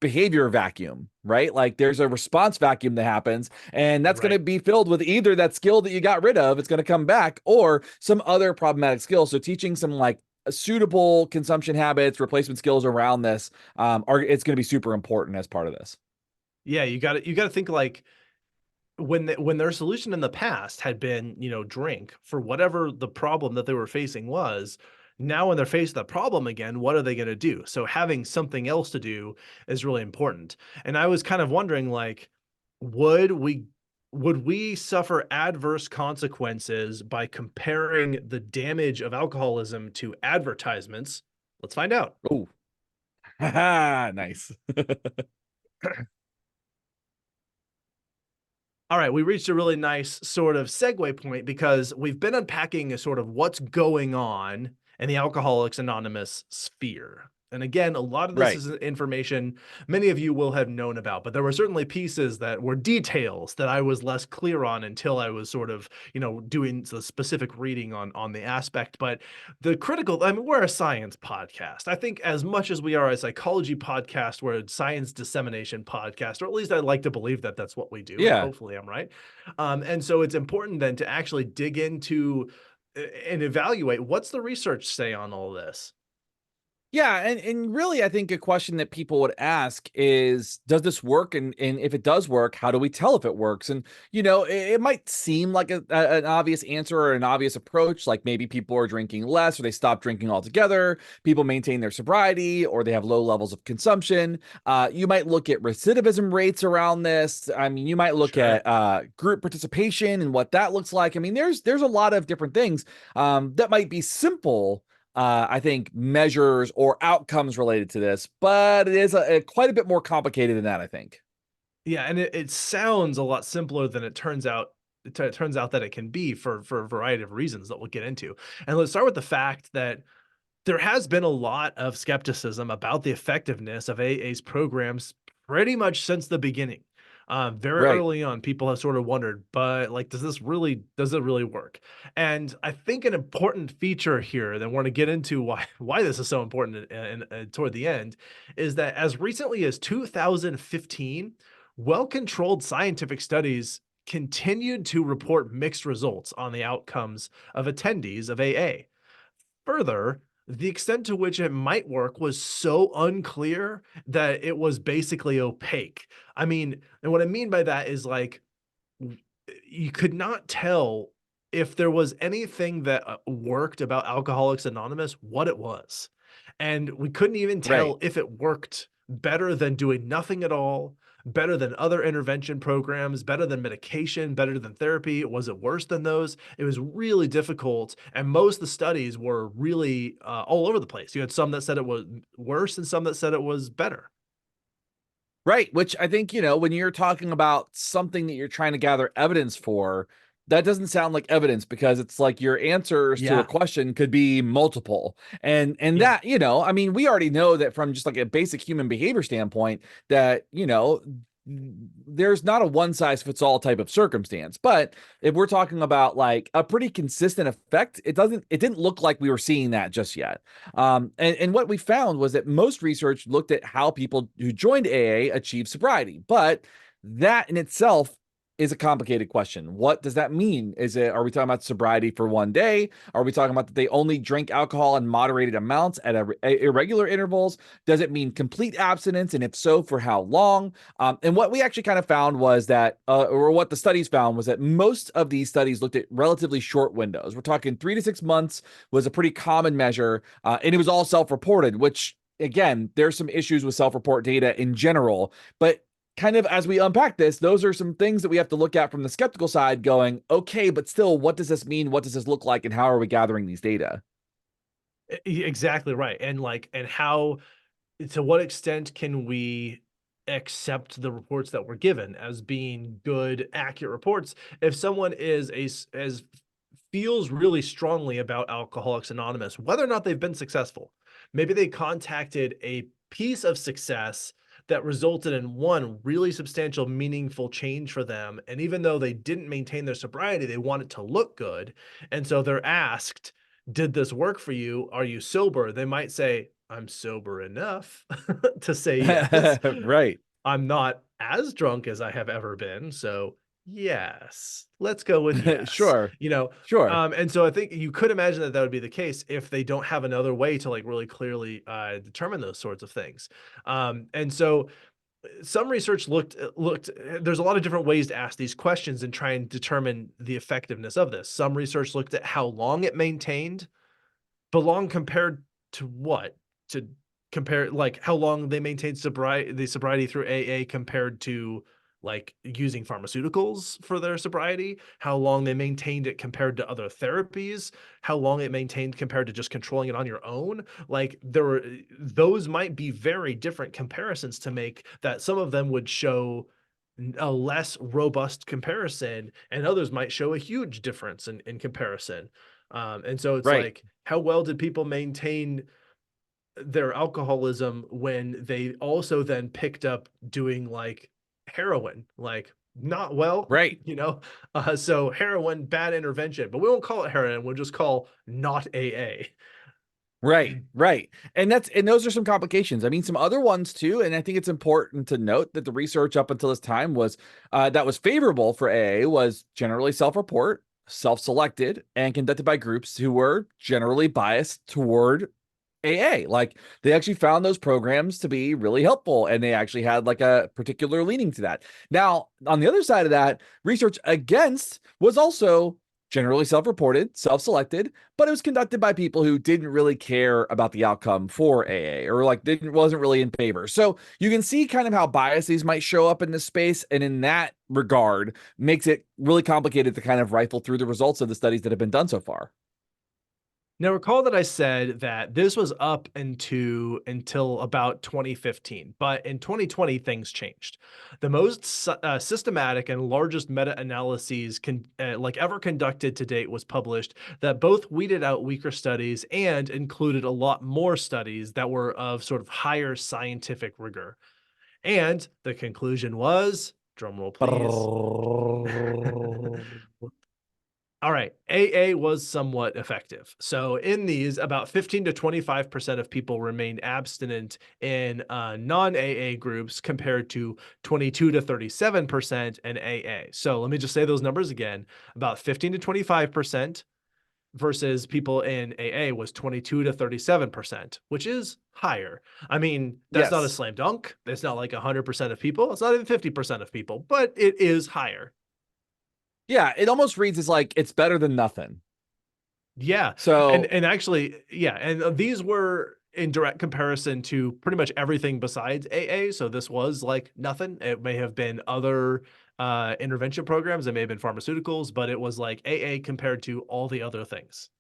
behavior vacuum, right? Like there's a response vacuum that happens, and that's going to Right. be filled with either that skill that you got rid of, it's going to come back, or some other problematic skill. So teaching some like suitable consumption habits, replacement skills around this, are it's going to be super important as part of this. Yeah, you got to think like when their solution in the past had been, you know, drink for whatever the problem that they were facing was, now when they're faced with that problem again, what are they going to do? So having something else to do is really important. And I was kind of wondering like would we would we suffer adverse consequences by comparing the damage of alcoholism to advertisements Let's find out. Oh, nice. All right, we reached a really nice sort of segue point because we've been unpacking a sort of what's going on in the Alcoholics Anonymous sphere. And again, a lot of this Right. is information many of you will have known about, but there were certainly pieces that were details that I was less clear on until I was sort of, doing the specific reading on the aspect. But the critical, I mean, we're a science podcast. I think as much as we are a psychology podcast, we're a science dissemination podcast, or at least I like to believe that that's what we do, and Yeah. hopefully I'm right. And so it's important then to actually dig into and evaluate what's the research say on all this. Yeah, and really I think a question that people would ask is, does this work? And if it does work, how do we tell if it works? And it might seem like an obvious answer or an obvious approach, like maybe people are drinking less or they stop drinking altogether, people maintain their sobriety, or they have low levels of consumption. You might look at recidivism rates around this. I mean, you might look Sure. at group participation and what that looks like. I mean, there's a lot of different things that might be simple, I think, measures or outcomes related to this, but it is quite a bit more complicated than that, I think. Yeah, and it sounds a lot simpler than it turns out. It turns out that it can be for a variety of reasons that we'll get into. And let's start with the fact that there has been a lot of skepticism about the effectiveness of AA's programs pretty much since the beginning. Very Right. early on, people have sort of wondered, but like, does it really work? And I think an important feature here that we're going to get into why this is so important and toward the end is that as recently as 2015, well-controlled scientific studies continued to report mixed results on the outcomes of attendees of AA. Further, the extent to which it might work was so unclear that it was basically opaque. I mean, and what I mean by that is like you could not tell if there was anything that worked about Alcoholics Anonymous, what it was. And we couldn't even Right. tell if it worked better than doing nothing at all, better than other intervention programs, better than medication, better than therapy. Was it worse than those? It was really difficult. And most of the studies were really all over the place. You had some that said it was worse and some that said it was better. Right. Which I think, when you're talking about something that you're trying to gather evidence for, that doesn't sound like evidence because it's like your answers to a Yeah. question could be multiple. And Yeah. that, I mean, we already know that from just like a basic human behavior standpoint that, there's not a one size fits all type of circumstance. But if we're talking about like a pretty consistent effect, it didn't look like we were seeing that just yet. And what we found was that most research looked at how people who joined AA achieved sobriety, but that in itself is a complicated question. What does that mean? Are we talking about sobriety for one day? Are we talking about that they only drink alcohol in moderated amounts at irregular intervals? Does it mean complete abstinence? And if so, for how long? And what we actually kind of found was that, or what the studies found was that most of these studies looked at relatively short windows. We're talking 3 to 6 months was a pretty common measure, and it was all self-reported, which again, there's some issues with self-report data in general, but kind of as we unpack this, those are some things that we have to look at from the skeptical side going, okay, but still, what does this mean? What does this look like? And how are we gathering these data? Exactly right. And like, and how, to what extent can we accept the reports that were given as being good, accurate reports? If someone is as feels really strongly about Alcoholics Anonymous, whether or not they've been successful, maybe they contacted a piece of success that resulted in one really substantial, meaningful change for them. And even though they didn't maintain their sobriety, they want it to look good. And so they're asked, did this work for you? Are you sober? They might say, I'm sober enough to say yes. Right. I'm not as drunk as I have ever been, so yes, let's go with yes. Sure. Sure. And so I think you could imagine that that would be the case if they don't have another way to like really clearly determine those sorts of things. And so some research looked. There's a lot of different ways to ask these questions and try and determine the effectiveness of this. Some research looked at how long it maintained, but long compared to what? To compare like how long they maintained sobriety through AA compared to like using pharmaceuticals for their sobriety, how long they maintained it compared to other therapies, how long it maintained compared to just controlling it on your own. Like those might be very different comparisons to make, that some of them would show a less robust comparison and others might show a huge difference in comparison. And so it's Right. like, how well did people maintain their alcoholism when they also then picked up doing like heroin? Like, not well, Right. you know? So heroin, bad intervention, but we won't call it heroin. We'll just call not AA. Right, right. And those are some complications. I mean, some other ones too, and I think it's important to note that the research up until this time was that was favorable for AA was generally self-report, self-selected, and conducted by groups who were generally biased toward AA. Like they actually found those programs to be really helpful and they actually had like a particular leaning to that. Now, on the other side of that, research against was also generally self-reported, self-selected, but it was conducted by people who didn't really care about the outcome for AA or like didn't wasn't really in favor. So you can see kind of how biases might show up in this space, and in that regard, makes it really complicated to kind of rifle through the results of the studies that have been done so far. Now, recall that I said that this was up until about 2015, but in 2020 things changed. The most systematic and largest meta-analyses like ever conducted to date was published, that both weeded out weaker studies and included a lot more studies that were of sort of higher scientific rigor. And the conclusion was, drumroll please. All right, AA was somewhat effective. So in these, about 15 to 25% of people remained abstinent in non-AA groups compared to 22 to 37% in AA. So let me just say those numbers again. About 15 to 25% versus people in AA was 22 to 37%, which is higher. I mean, that's not a Yes. slam dunk. It's not like 100% of people. It's not even 50% of people, but it is higher. Yeah, it almost reads as like it's better than nothing. Yeah, So and actually, yeah, and these were in direct comparison to pretty much everything besides AA. So this was like nothing. It may have been other intervention programs, it may have been pharmaceuticals, but it was like AA compared to all the other things.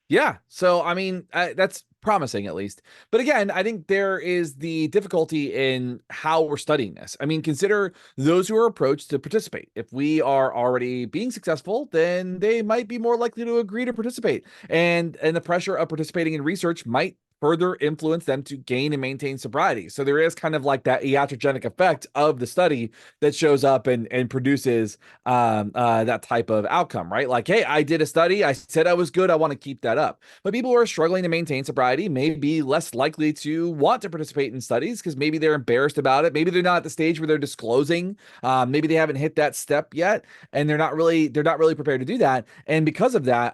yeah. So, I mean, that's promising at least. But again, I think there is the difficulty in how we're studying this. I mean, consider those who are approached to participate. If we are already being successful, then they might be more likely to agree to participate. And the pressure of participating in research might further influence them to gain and maintain sobriety. So there is kind of like that iatrogenic effect of the study that shows up and produces that type of outcome, right? Like, hey, I did a study, I said I was good, I want to keep that up. But people who are struggling to maintain sobriety may be less likely to want to participate in studies because maybe they're embarrassed about it. Maybe they're not at the stage where they're disclosing. Maybe they haven't hit that step yet, and they're not really prepared to do that. And because of that,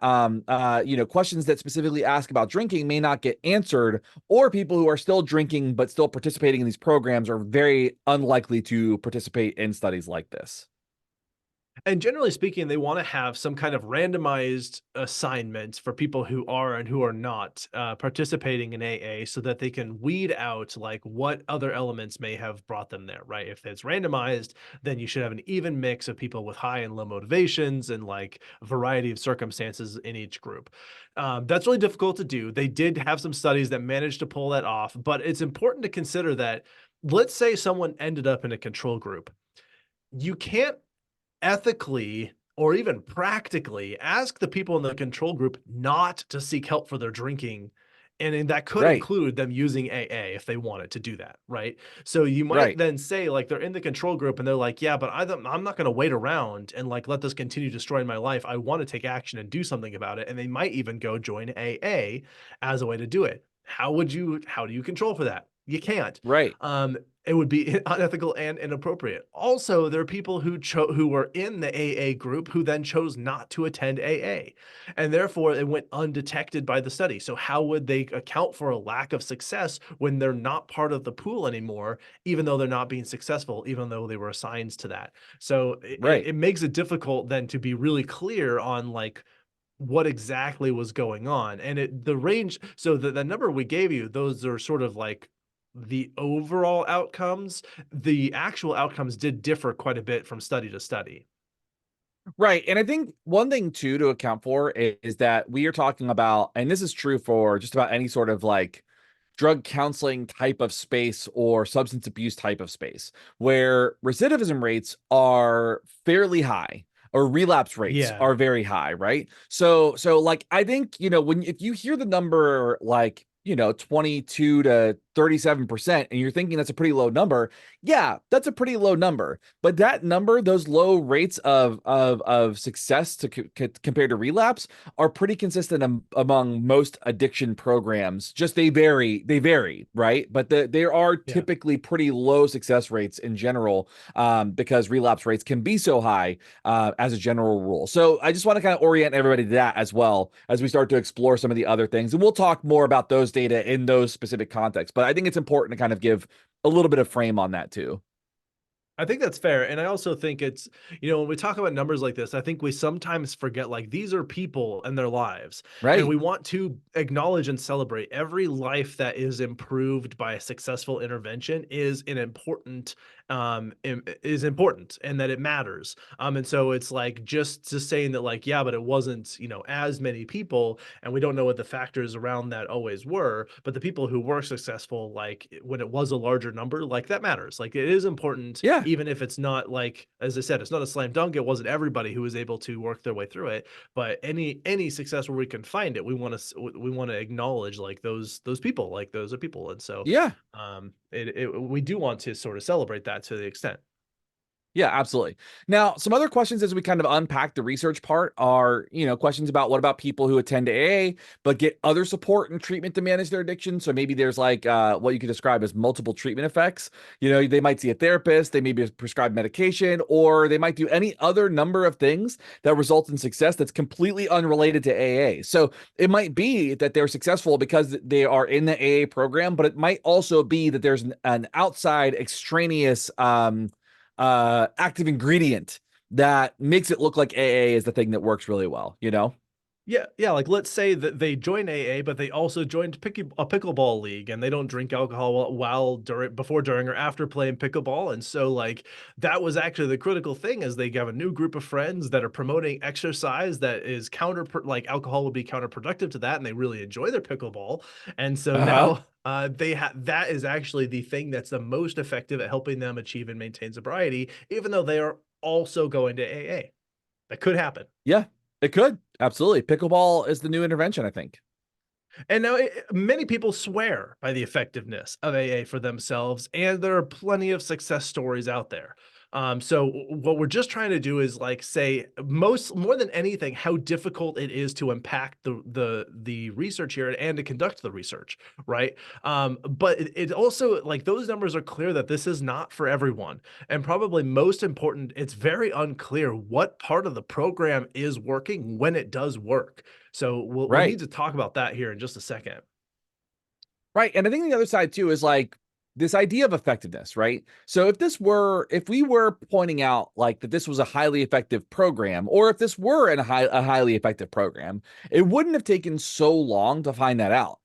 questions that specifically ask about drinking may not get answered, or people who are still drinking but still participating in these programs are very unlikely to participate in studies like this. And generally speaking, they want to have some kind of randomized assignment for people who are and who are not participating in AA so that they can weed out like what other elements may have brought them there, right? If it's randomized, then you should have an even mix of people with high and low motivations and like a variety of circumstances in each group. That's really difficult to do. They did have some studies that managed to pull that off, but it's important to consider that, let's say someone ended up in a control group. You can't ethically or even practically ask the people in the control group not to seek help for their drinking. And that could Right, include them using AA if they wanted to do that, right? So you might right, then say, like, they're in the control group and they're like, yeah, but I'm not going to wait around and like let this continue destroying my life. I want to take action and do something about it. And they might even go join AA as a way to do it. How do you control for that? You can't. right, It would be unethical and inappropriate. Also, there are people who were in the AA group who then chose not to attend AA, and therefore it went undetected by the study. So how would they account for a lack of success when they're not part of the pool anymore, even though they're not being successful, even though they were assigned to that? So right. it makes it difficult then to be really clear on like what exactly was going on. And the range, so the number we gave you, those are sort of like the overall outcomes, the actual outcomes did differ quite a bit from study to study. Right. And I think one thing too to account for is that we are talking about, and this is true for just about any sort of like drug counseling type of space or substance abuse type of space, where recidivism rates are fairly high or relapse rates Yeah. are very high, right? So like I think, when if you hear the number like 22 to 37% and you're thinking that's a pretty low number, yeah, that's a pretty low number. But that number, those low rates of success compared to relapse are pretty consistent among most addiction programs. Just they vary, right? But there are Yeah. typically pretty low success rates in general, because relapse rates can be so high, as a general rule. So I just want to kind of orient everybody to that as well as we start to explore some of the other things. And we'll talk more about those data in those specific contexts. But I think it's important to kind of give a little bit of frame on that too. I think that's fair. And I also think it's, when we talk about numbers like this, I think we sometimes forget like these are people and their lives. And Right. we want to acknowledge and celebrate every life that is improved by a successful intervention is an important is important and that it matters. And so it's like just saying that like, yeah, but it wasn't, as many people, and we don't know what the factors around that always were, but the people who were successful, like when it was a larger number, like that matters. Like it is important, Yeah. even if it's not like, as I said, it's not a slam dunk. It wasn't everybody who was able to work their way through it, but any success where we can find it, we want to acknowledge like those people, like those are people. And so Yeah. we do want to sort of celebrate that to the extent. Yeah, absolutely. Now, some other questions as we kind of unpack the research part are, questions about what about people who attend AA but get other support and treatment to manage their addiction? So maybe there's like what you could describe as multiple treatment effects. They might see a therapist, they may be prescribed medication, or they might do any other number of things that result in success that's completely unrelated to AA. So it might be that they're successful because they are in the AA program, but it might also be that there's an outside extraneous active ingredient that makes it look like AA is the thing that works really well. Yeah, yeah, like, let's say that they join AA, but they also joined a pickleball league, and they don't drink alcohol while during before, during, or after playing pickleball, and so, like, that was actually the critical thing is they have a new group of friends that are promoting exercise that is like, alcohol would be counterproductive to that, and they really enjoy their pickleball, and so Uh-huh. now, that is actually the thing that's the most effective at helping them achieve and maintain sobriety, even though they are also going to AA. That could happen. Yeah, it could. Absolutely. Pickleball is the new intervention, I think. And now many people swear by the effectiveness of AA for themselves, and there are plenty of success stories out there. So what we're just trying to do is like say more than anything how difficult it is to impact the research here and to conduct the research, right? But it also like those numbers are clear that this is not for everyone, and probably most important, it's very unclear what part of the program is working when it does work. So we'll Right. need to talk about that here in just a second. Right. And I think the other side too is like this idea of effectiveness, right? So if we were pointing out like that this was a highly effective program, or if this were a highly effective program, it wouldn't have taken so long to find that out.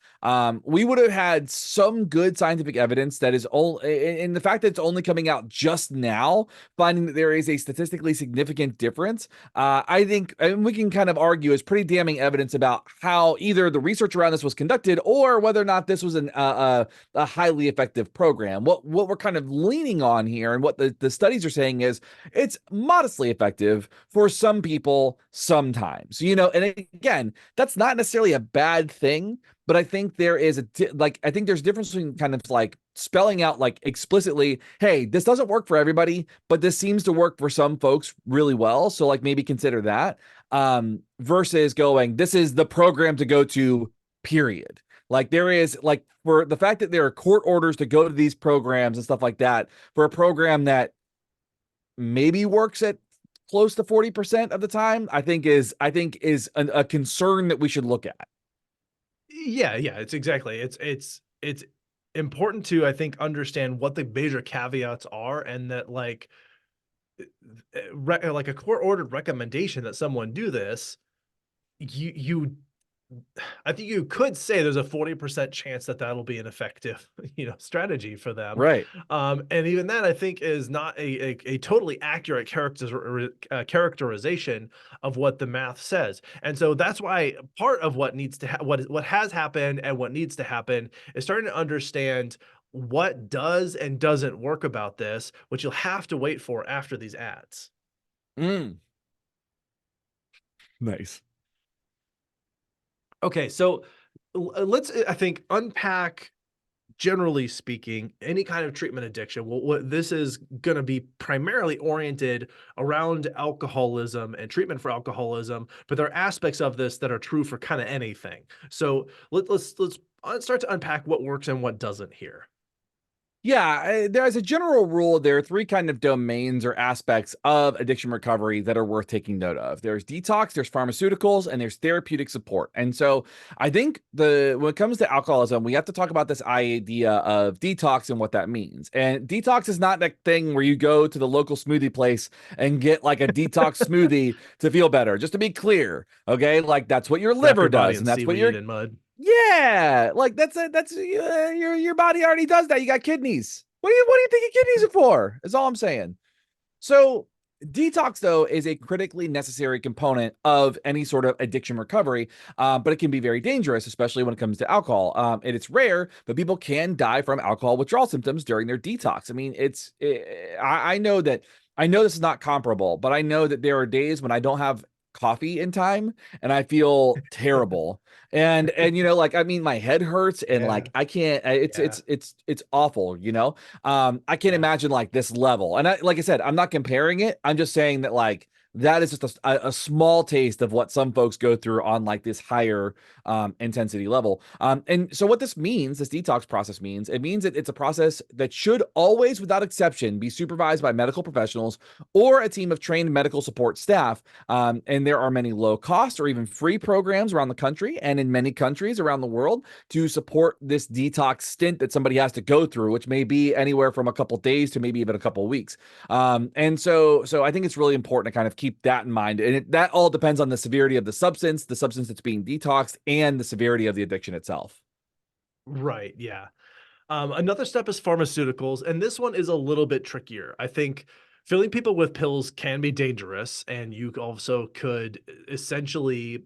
We would have had some good scientific evidence that is all in the fact that it's only coming out just now, finding that there is a statistically significant difference. I think, and we can kind of argue, is pretty damning evidence about how either the research around this was conducted or whether or not this was a highly effective program. What we're kind of leaning on here, and what the studies are saying is it's modestly effective for some people sometimes. And again, that's not necessarily a bad thing, but I think there is I think there's a difference between kind of like spelling out like explicitly, hey, this doesn't work for everybody, but this seems to work for some folks really well. So like maybe consider that, versus going, this is the program to go to, period. Like there is like for the fact that there are court orders to go to these programs and stuff like that for a program that maybe works at close to 40% of the time, I think is a concern that we should look at. Yeah, yeah, it's exactly. It's important to I think understand what the major caveats are, and that like like a court ordered recommendation that someone do this, you I think you could say there's a 40% chance that that'll be an effective, strategy for them. Right. And even that I think is not a totally accurate characterization of what the math says. And so that's why part of what needs to what has happened and what needs to happen is starting to understand what does and doesn't work about this, which you'll have to wait for after these ads. Mm, nice. Okay, so let's I think unpack, generally speaking, any kind of treatment addiction. Well, what this is going to be primarily oriented around alcoholism and treatment for alcoholism, but there are aspects of this that are true for kind of anything. So let's start to unpack what works and what doesn't here. Yeah, there's a general rule. There are three kind of domains or aspects of addiction recovery that are worth taking note of. There's detox, there's pharmaceuticals, and there's therapeutic support. And so I think when it comes to alcoholism, we have to talk about this idea of detox and what that means. And detox is not that thing where you go to the local smoothie place and get like a detox smoothie to feel better. Just to be clear, okay? Like that's what your Wrap liver your body does, in and that's what your seaweed and mud. yeah, like that's your body already does that. You got kidneys. What do you think your kidneys are for? Is all I'm saying. So detox though is a critically necessary component of any sort of addiction recovery, but it can be very dangerous, especially when it comes to alcohol. And it's rare, but people can die from alcohol withdrawal symptoms during their detox. I mean, I know that I know this is not comparable, but I know that there are days when I don't have coffee in time and I feel terrible. And like I mean my head hurts and Yeah, like I can't it's yeah. it's it's it's awful. I can't Yeah. imagine like this level. And like I said, I'm not comparing it. I'm just saying that like that is just a small taste of what some folks go through on like this higher intensity level. And so what this means, this detox process means, it means that it's a process that should always, without exception, be supervised by medical professionals or a team of trained medical support staff. And there are many low cost or even free programs around the country and in many countries around the world to support this detox stint that somebody has to go through, which may be anywhere from a couple days to maybe even a couple weeks. And so I think it's really important to kind of keep that in mind. And that all depends on the severity of the substance that's being detoxed, and the severity of the addiction itself. Right. Yeah. Another step is pharmaceuticals, and this one is a little bit trickier. I think filling people with pills can be dangerous, and you also could essentially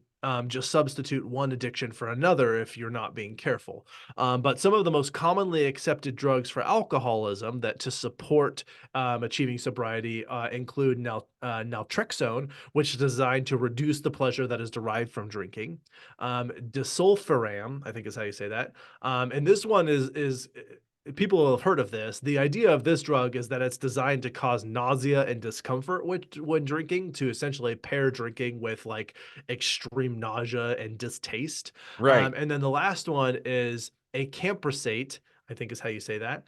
just substitute one addiction for another if you're not being careful. But some of the most commonly accepted drugs for alcoholism that to support achieving sobriety include naltrexone, which is designed to reduce the pleasure that is derived from drinking. Disulfiram, I think is how you say that, and this one is people will have heard of this. The idea of this drug is that it's designed to cause nausea and discomfort when drinking, to essentially pair drinking with like extreme nausea and distaste. Right. And then the last one is acamprosate, I think is how you say that,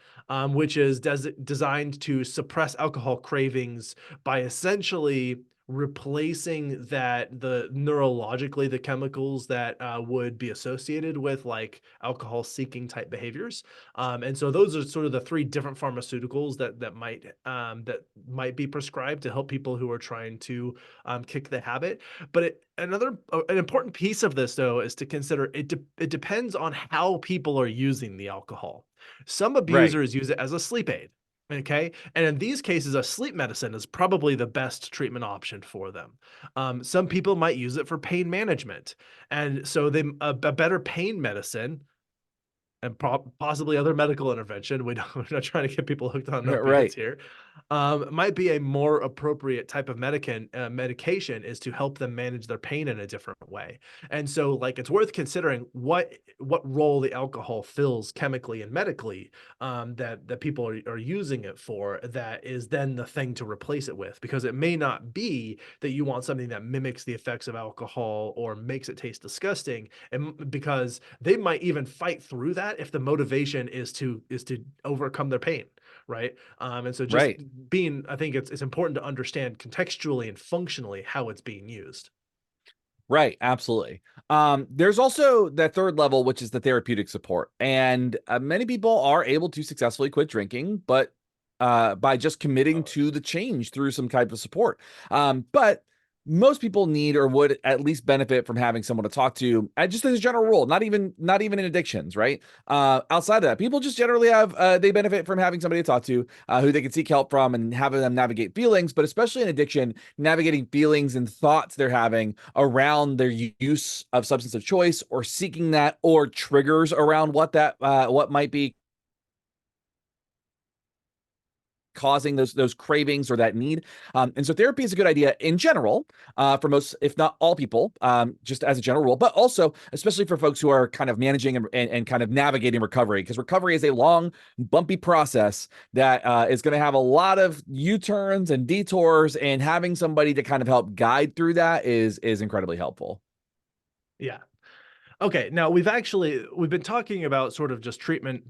which is designed to suppress alcohol cravings by essentially replacing the neurologically the chemicals that would be associated with like alcohol seeking type behaviors. And so those are sort of the three different pharmaceuticals that might be prescribed to help people who are trying to kick the habit. But an important piece of this though is to consider it depends on how people are using the alcohol. Some Right. abusers use it as a sleep aid. Okay. And in these cases, a sleep medicine is probably the best treatment option for them. Some people might use it for pain management. And so a better pain medicine and possibly other medical intervention. We're not trying to get people hooked on opiates Right. here. Might be a more appropriate type of medication is to help them manage their pain in a different way. And so, like, it's worth considering what role the alcohol fills chemically and medically, that people are using it for. That is then the thing to replace it with, because it may not be that you want something that mimics the effects of alcohol or makes it taste disgusting, and because they might even fight through that if the motivation is to overcome their pain, right? And so just Right. being, I think it's important to understand contextually and functionally how it's being used. Right, absolutely. There's also that third level, which is the therapeutic support, and many people are able to successfully quit drinking, but by just committing to the change through some type of support. But most people need or would at least benefit from having someone to talk to, just as a general rule, not even in addictions, right? Outside of that, people just generally have they benefit from having somebody to talk to, who they can seek help from and having them navigate feelings, but especially in addiction, navigating feelings and thoughts they're having around their use of substance of choice, or seeking that, or triggers around what might be causing those cravings or that need. And so therapy is a good idea in general, for most, if not all people, just as a general rule, but also especially for folks who are kind of managing and kind of navigating recovery, because recovery is a long, bumpy process that is going to have a lot of U-turns and detours, and having somebody to kind of help guide through that is incredibly helpful. Yeah. Okay, now we've been talking about sort of just treatment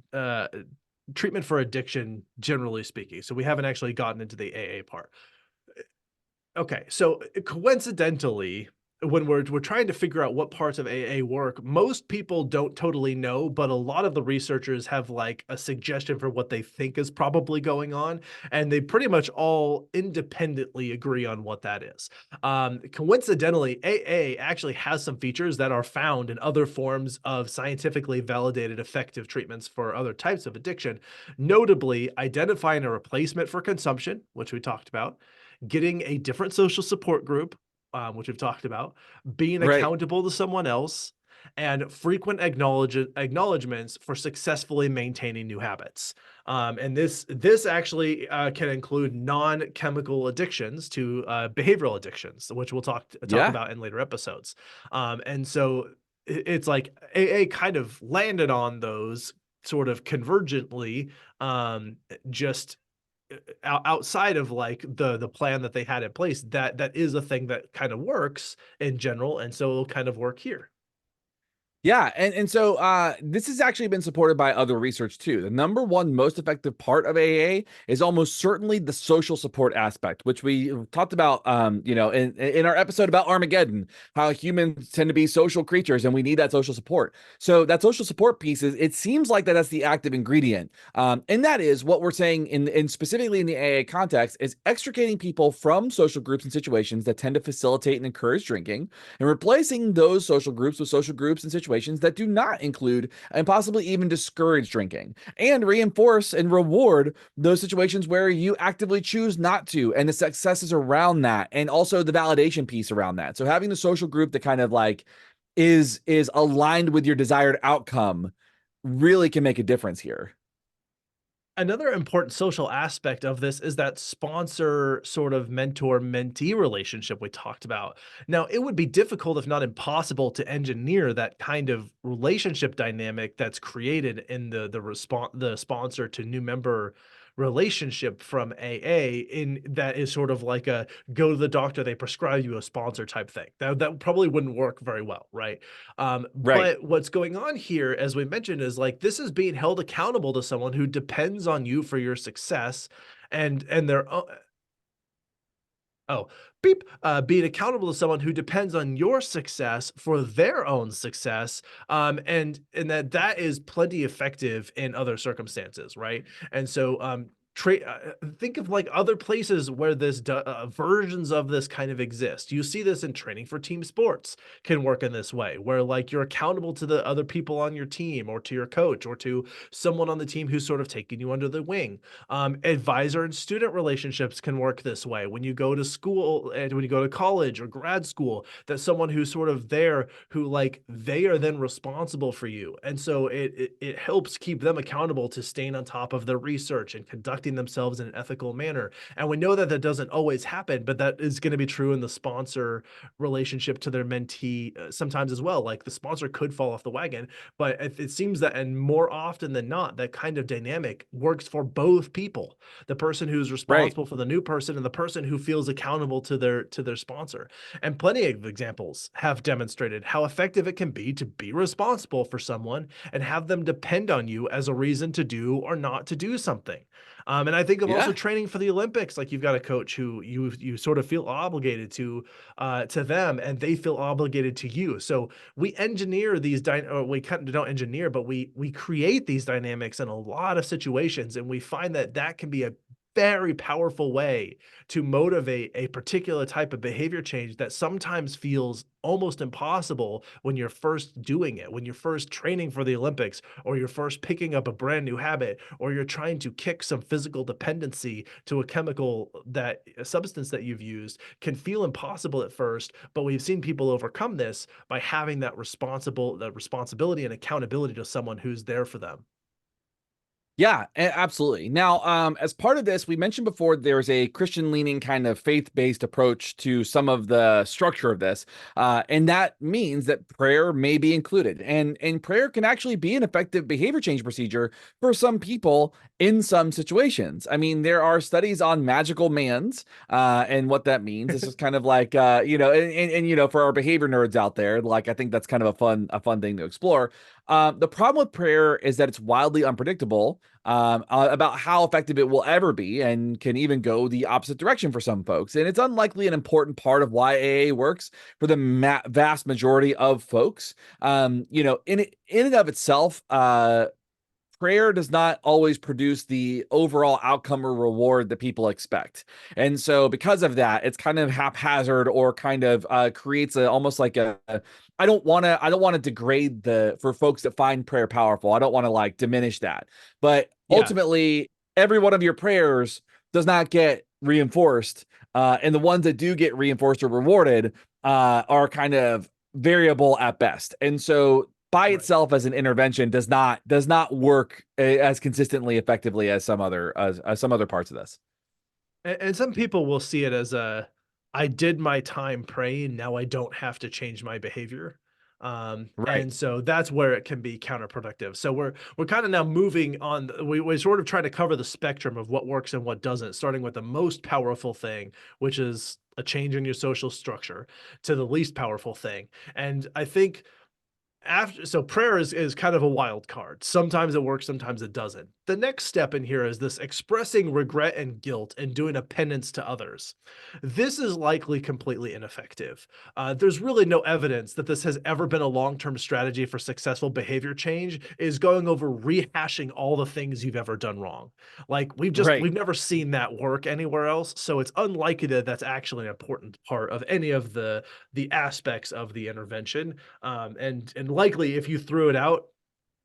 for addiction, generally speaking. So we haven't actually gotten into the AA part. Okay, so coincidentally, when we're trying to figure out what parts of AA work, most people don't totally know, but a lot of the researchers have like a suggestion for what they think is probably going on, and they pretty much all independently agree on what that is. Coincidentally, AA actually has some features that are found in other forms of scientifically validated effective treatments for other types of addiction, notably identifying a replacement for consumption, which we talked about, getting a different social support group, which we've talked about, being Right. accountable to someone else, and frequent acknowledgments for successfully maintaining new habits. And this actually can include non-chemical addictions to behavioral addictions, which we'll talk Yeah. about in later episodes. And so it's like AA kind of landed on those sort of convergently, just outside of like the plan that they had in place, that is a thing that kind of works in general, and so it'll kind of work here. Yeah, and so this has actually been supported by other research too. The number one most effective part of AA is almost certainly the social support aspect, which we talked about, in our episode about Armageddon, how humans tend to be social creatures and we need that social support. So that social support piece is, it seems like that's the active ingredient, and that is what we're saying in specifically in the AA context, is extricating people from social groups and situations that tend to facilitate and encourage drinking, and replacing those social groups with social groups and situations that do not include and possibly even discourage drinking, and reinforce and reward those situations where you actively choose not to, and the successes around that, and also the validation piece around that. So having the social group that kind of like is aligned with your desired outcome really can make a difference here. Another important social aspect of this is that sponsor sort of mentor mentee relationship we talked about. Now, it would be difficult, if not impossible, to engineer that kind of relationship dynamic that's created in the sponsor to new member relationship from AA, in that is sort of like a go to the doctor, they prescribe you a sponsor type thing. That probably wouldn't work very well, right? Right. But what's going on here, as we mentioned, is like this is being held accountable to someone who depends on you for your success, and their oh beep being accountable to someone who depends on your success for their own success, and that is plenty effective in other circumstances, right? And so think of like other places where versions of this kind of exist. You see this in training for team sports can work in this way, where like you're accountable to the other people on your team, or to your coach, or to someone on the team who's sort of taking you under the wing. Advisor and student relationships can work this way. When you go to school and when you go to college or grad school, that someone who's sort of there, who like they are then responsible for you. And so it helps keep them accountable to staying on top of their research and conducting themselves in an ethical manner. And we know that that doesn't always happen, but that is going to be true in the sponsor relationship to their mentee, sometimes as well. Like the sponsor could fall off the wagon, but it seems that, and more often than not, that kind of dynamic works for both people, the person who's Right. responsible for the new person and the person who feels accountable to their sponsor. And plenty of examples have demonstrated how effective it can be to be responsible for someone and have them depend on you as a reason to do or not to do something. And I think of also Yeah. training for the Olympics. Like you've got a coach who you sort of feel obligated to them, and they feel obligated to you. So we engineer these or we kind of don't engineer, but we create these dynamics in a lot of situations, and we find that that can be a very powerful way to motivate a particular type of behavior change that sometimes feels almost impossible when you're first doing it, when you're first training for the Olympics, or you're first picking up a brand new habit, or you're trying to kick some physical dependency to a substance that you've used can feel impossible at first, but we've seen people overcome this by having that responsibility and accountability to someone who's there for them. Yeah, absolutely. Now, as part of this, we mentioned before there's a Christian leaning kind of faith based approach to some of the structure of this, and that means that prayer may be included, and prayer can actually be an effective behavior change procedure for some people in some situations. I mean, there are studies on magical mands, and what that means. It's just kind of like for our behavior nerds out there, like I think that's kind of a fun thing to explore. The problem with prayer is that it's wildly unpredictable about how effective it will ever be and can even go the opposite direction for some folks. And it's unlikely an important part of why AA works for the vast majority of folks. In and of itself, prayer does not always produce the overall outcome or reward that people expect. And so because of that, it's kind of haphazard or kind of creates almost like I don't want to degrade for folks that find prayer powerful. I don't want to like diminish that. But Yeah. ultimately, every one of your prayers does not get reinforced. And the ones that do get reinforced or rewarded are kind of variable at best. And so by Right. itself as an intervention does not work as consistently effectively as some other parts of this. And some people will see it as I did my time praying, now I don't have to change my behavior. Right. And so that's where it can be counterproductive. So we're kind of now moving on. We sort of try to cover the spectrum of what works and what doesn't, starting with the most powerful thing, which is a change in your social structure, to the least powerful thing. And I think prayer is kind of a wild card. Sometimes it works, sometimes it doesn't. The next step in here is this expressing regret and guilt and doing a penance to others. This is likely completely ineffective. There's really no evidence that this has ever been a long-term strategy for successful behavior change, is going over rehashing all the things you've ever done wrong. Like Right. we've never seen that work anywhere else, so it's unlikely that that's actually an important part of any of the aspects of the intervention. And likely if you threw it out,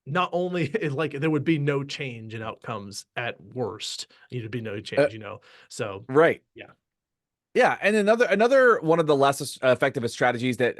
not only like there would be no change in outcomes at worst, there'd be no Uh, change, so right. yeah. Yeah, and another one of the less effective strategies that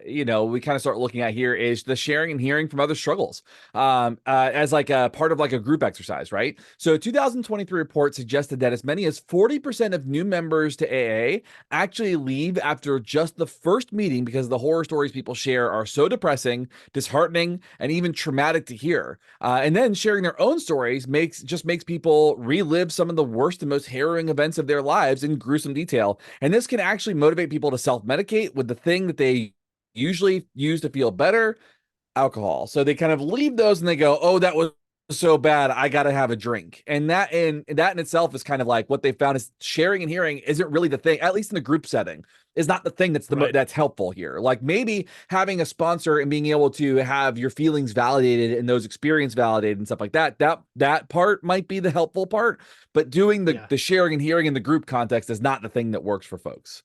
we kind of start looking at here is the sharing and hearing from other struggles, as like a part of like a group exercise, right? So, a 2023 report suggested that as many as 40% of new members to AA actually leave after just the first meeting because the horror stories people share are so depressing, disheartening, and even traumatic to hear. And then sharing their own stories makes people relive some of the worst and most harrowing events of their lives in gruesome detail. And this can actually motivate people to self-medicate with the thing that they usually use to feel better, alcohol. So they kind of leave those and they go, "Oh, that was so bad. I got to have a drink." And that in itself is kind of like what they found is sharing and hearing isn't really the thing, at least in a group setting, is not the thing Right. that's helpful here. Like maybe having a sponsor and being able to have your feelings validated and those experience validated and stuff like that part might be the helpful part, but doing the Yeah. the sharing and hearing in the group context is not the thing that works for folks.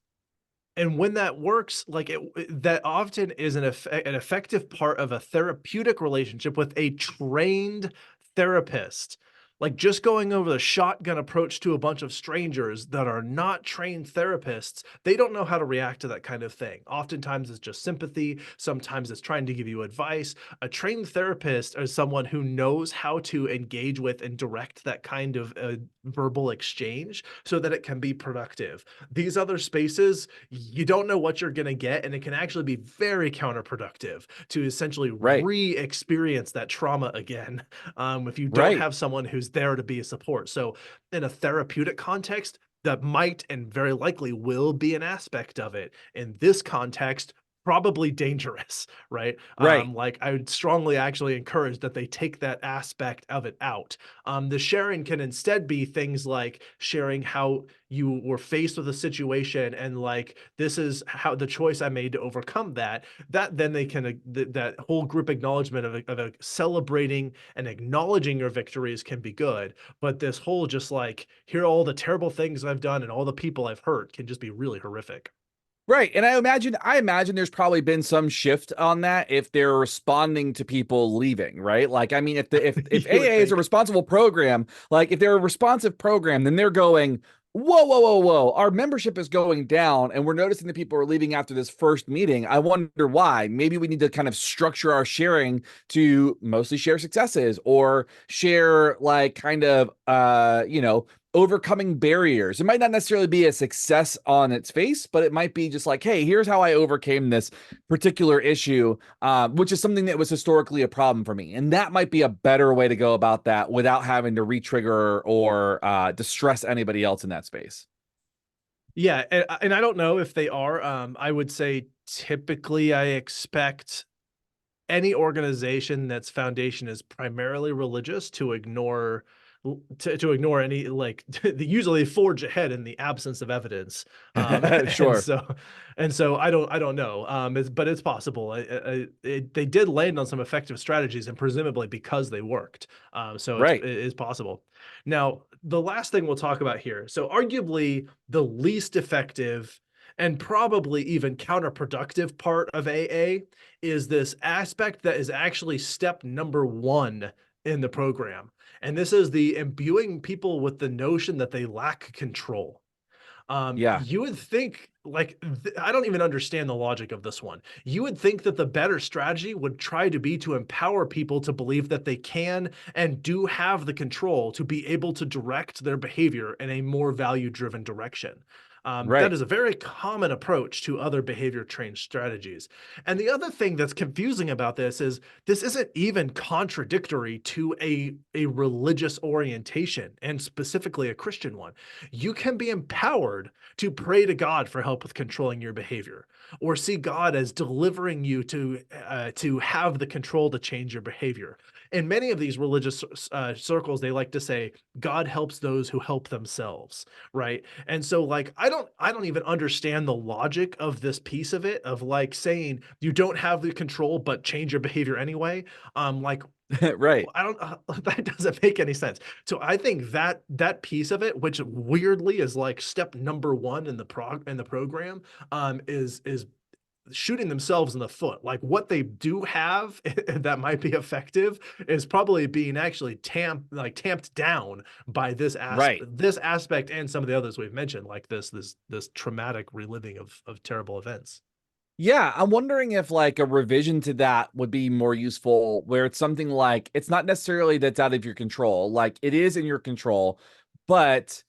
And when that works, like that often is an effective part of a therapeutic relationship with a trained therapist. Like just going over the shotgun approach to a bunch of strangers that are not trained therapists, they don't know how to react to that kind of thing. Oftentimes it's just sympathy, sometimes it's trying to give you advice. A trained therapist is someone who knows how to engage with and direct that kind of verbal exchange so that it can be productive. These other spaces, you don't know what you're going to get, and it can actually be very counterproductive to essentially Right. re-experience that trauma again, if you don't Right. have someone who's there to be a support. So in a therapeutic context, that might and very likely will be an aspect of it. In this context, probably dangerous, right? Right. Like I would strongly actually encourage that they take that aspect of it out. The sharing can instead be things like sharing how you were faced with a situation and like this is how the choice I made to overcome that. That then they can that whole group acknowledgement of a celebrating and acknowledging your victories can be good. But this whole just like here are all the terrible things I've done and all the people I've hurt can just be really horrific. Right. And I imagine there's probably been some shift on that if they're responding to people leaving, right? Like, I mean, if You would AA is a think. responsible program, like if they're a responsive program, then they're going, whoa, whoa, whoa, whoa. Our membership is going down, and we're noticing that people are leaving after this first meeting. I wonder why. Maybe we need to kind of structure our sharing to mostly share successes or share like kind of overcoming barriers. It might not necessarily be a success on its face, but it might be just like, hey, here's how I overcame this particular issue, which is something that was historically a problem for me. And that might be a better way to go about that without having to re-trigger or distress anybody else in that space. Yeah, and I don't know if they are. I would say typically I expect any organization that's foundation is primarily religious to ignore to ignore any like they usually forge ahead in the absence of evidence. And Sure. so I don't know. But it's possible. They did land on some effective strategies and presumably because they worked. So Right. it is possible. Now the last thing we'll talk about here, so arguably the least effective and probably even counterproductive part of AA is this aspect that is actually step number one in the program. And this is the imbuing people with the notion that they lack control. Yeah. You would think, like, I don't even understand the logic of this one. You would think that the better strategy would try to be to empower people to believe that they can and do have the control to be able to direct their behavior in a more value driven direction. That Right. is a very common approach to other behavior trained strategies. And the other thing that's confusing about this is this isn't even contradictory to a religious orientation and specifically a Christian one. You can be empowered to pray to God for help with controlling your behavior, or see God as delivering you to have the control to change your behavior. In many of these religious circles, they like to say God helps those who help themselves, right? And so, like, I don't even understand the logic of this piece of it of like saying you don't have the control but change your behavior anyway. Like Right. I don't that doesn't make any sense. So I think that that piece of it, which weirdly is like step number one in the program, is shooting themselves in the foot. Like what they do have that might be effective is probably being actually tamped down by Right. this aspect and some of the others we've mentioned, like this traumatic reliving of terrible events. Yeah, I'm wondering if like a revision to that would be more useful, where it's something like it's not necessarily that's out of your control, like it is in your control, but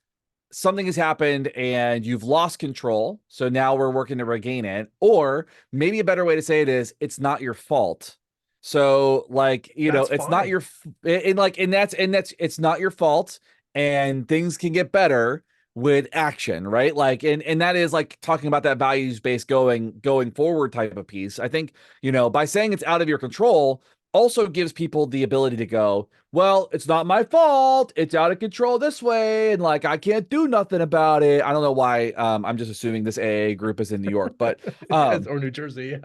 something has happened and you've lost control. So now we're working to regain it. Or maybe a better way to say it is it's not your fault. So like, That's it's not fine. your and that's it's not your fault and things can get better with action, right? Like and that is like talking about that values based going forward type of piece. I think, by saying it's out of your control also gives people the ability to go, well, it's not my fault. It's out of control this way. And like, I can't do nothing about it. I don't know why. I'm just assuming this AA group is in New York, but, Yes, um, or New Jersey,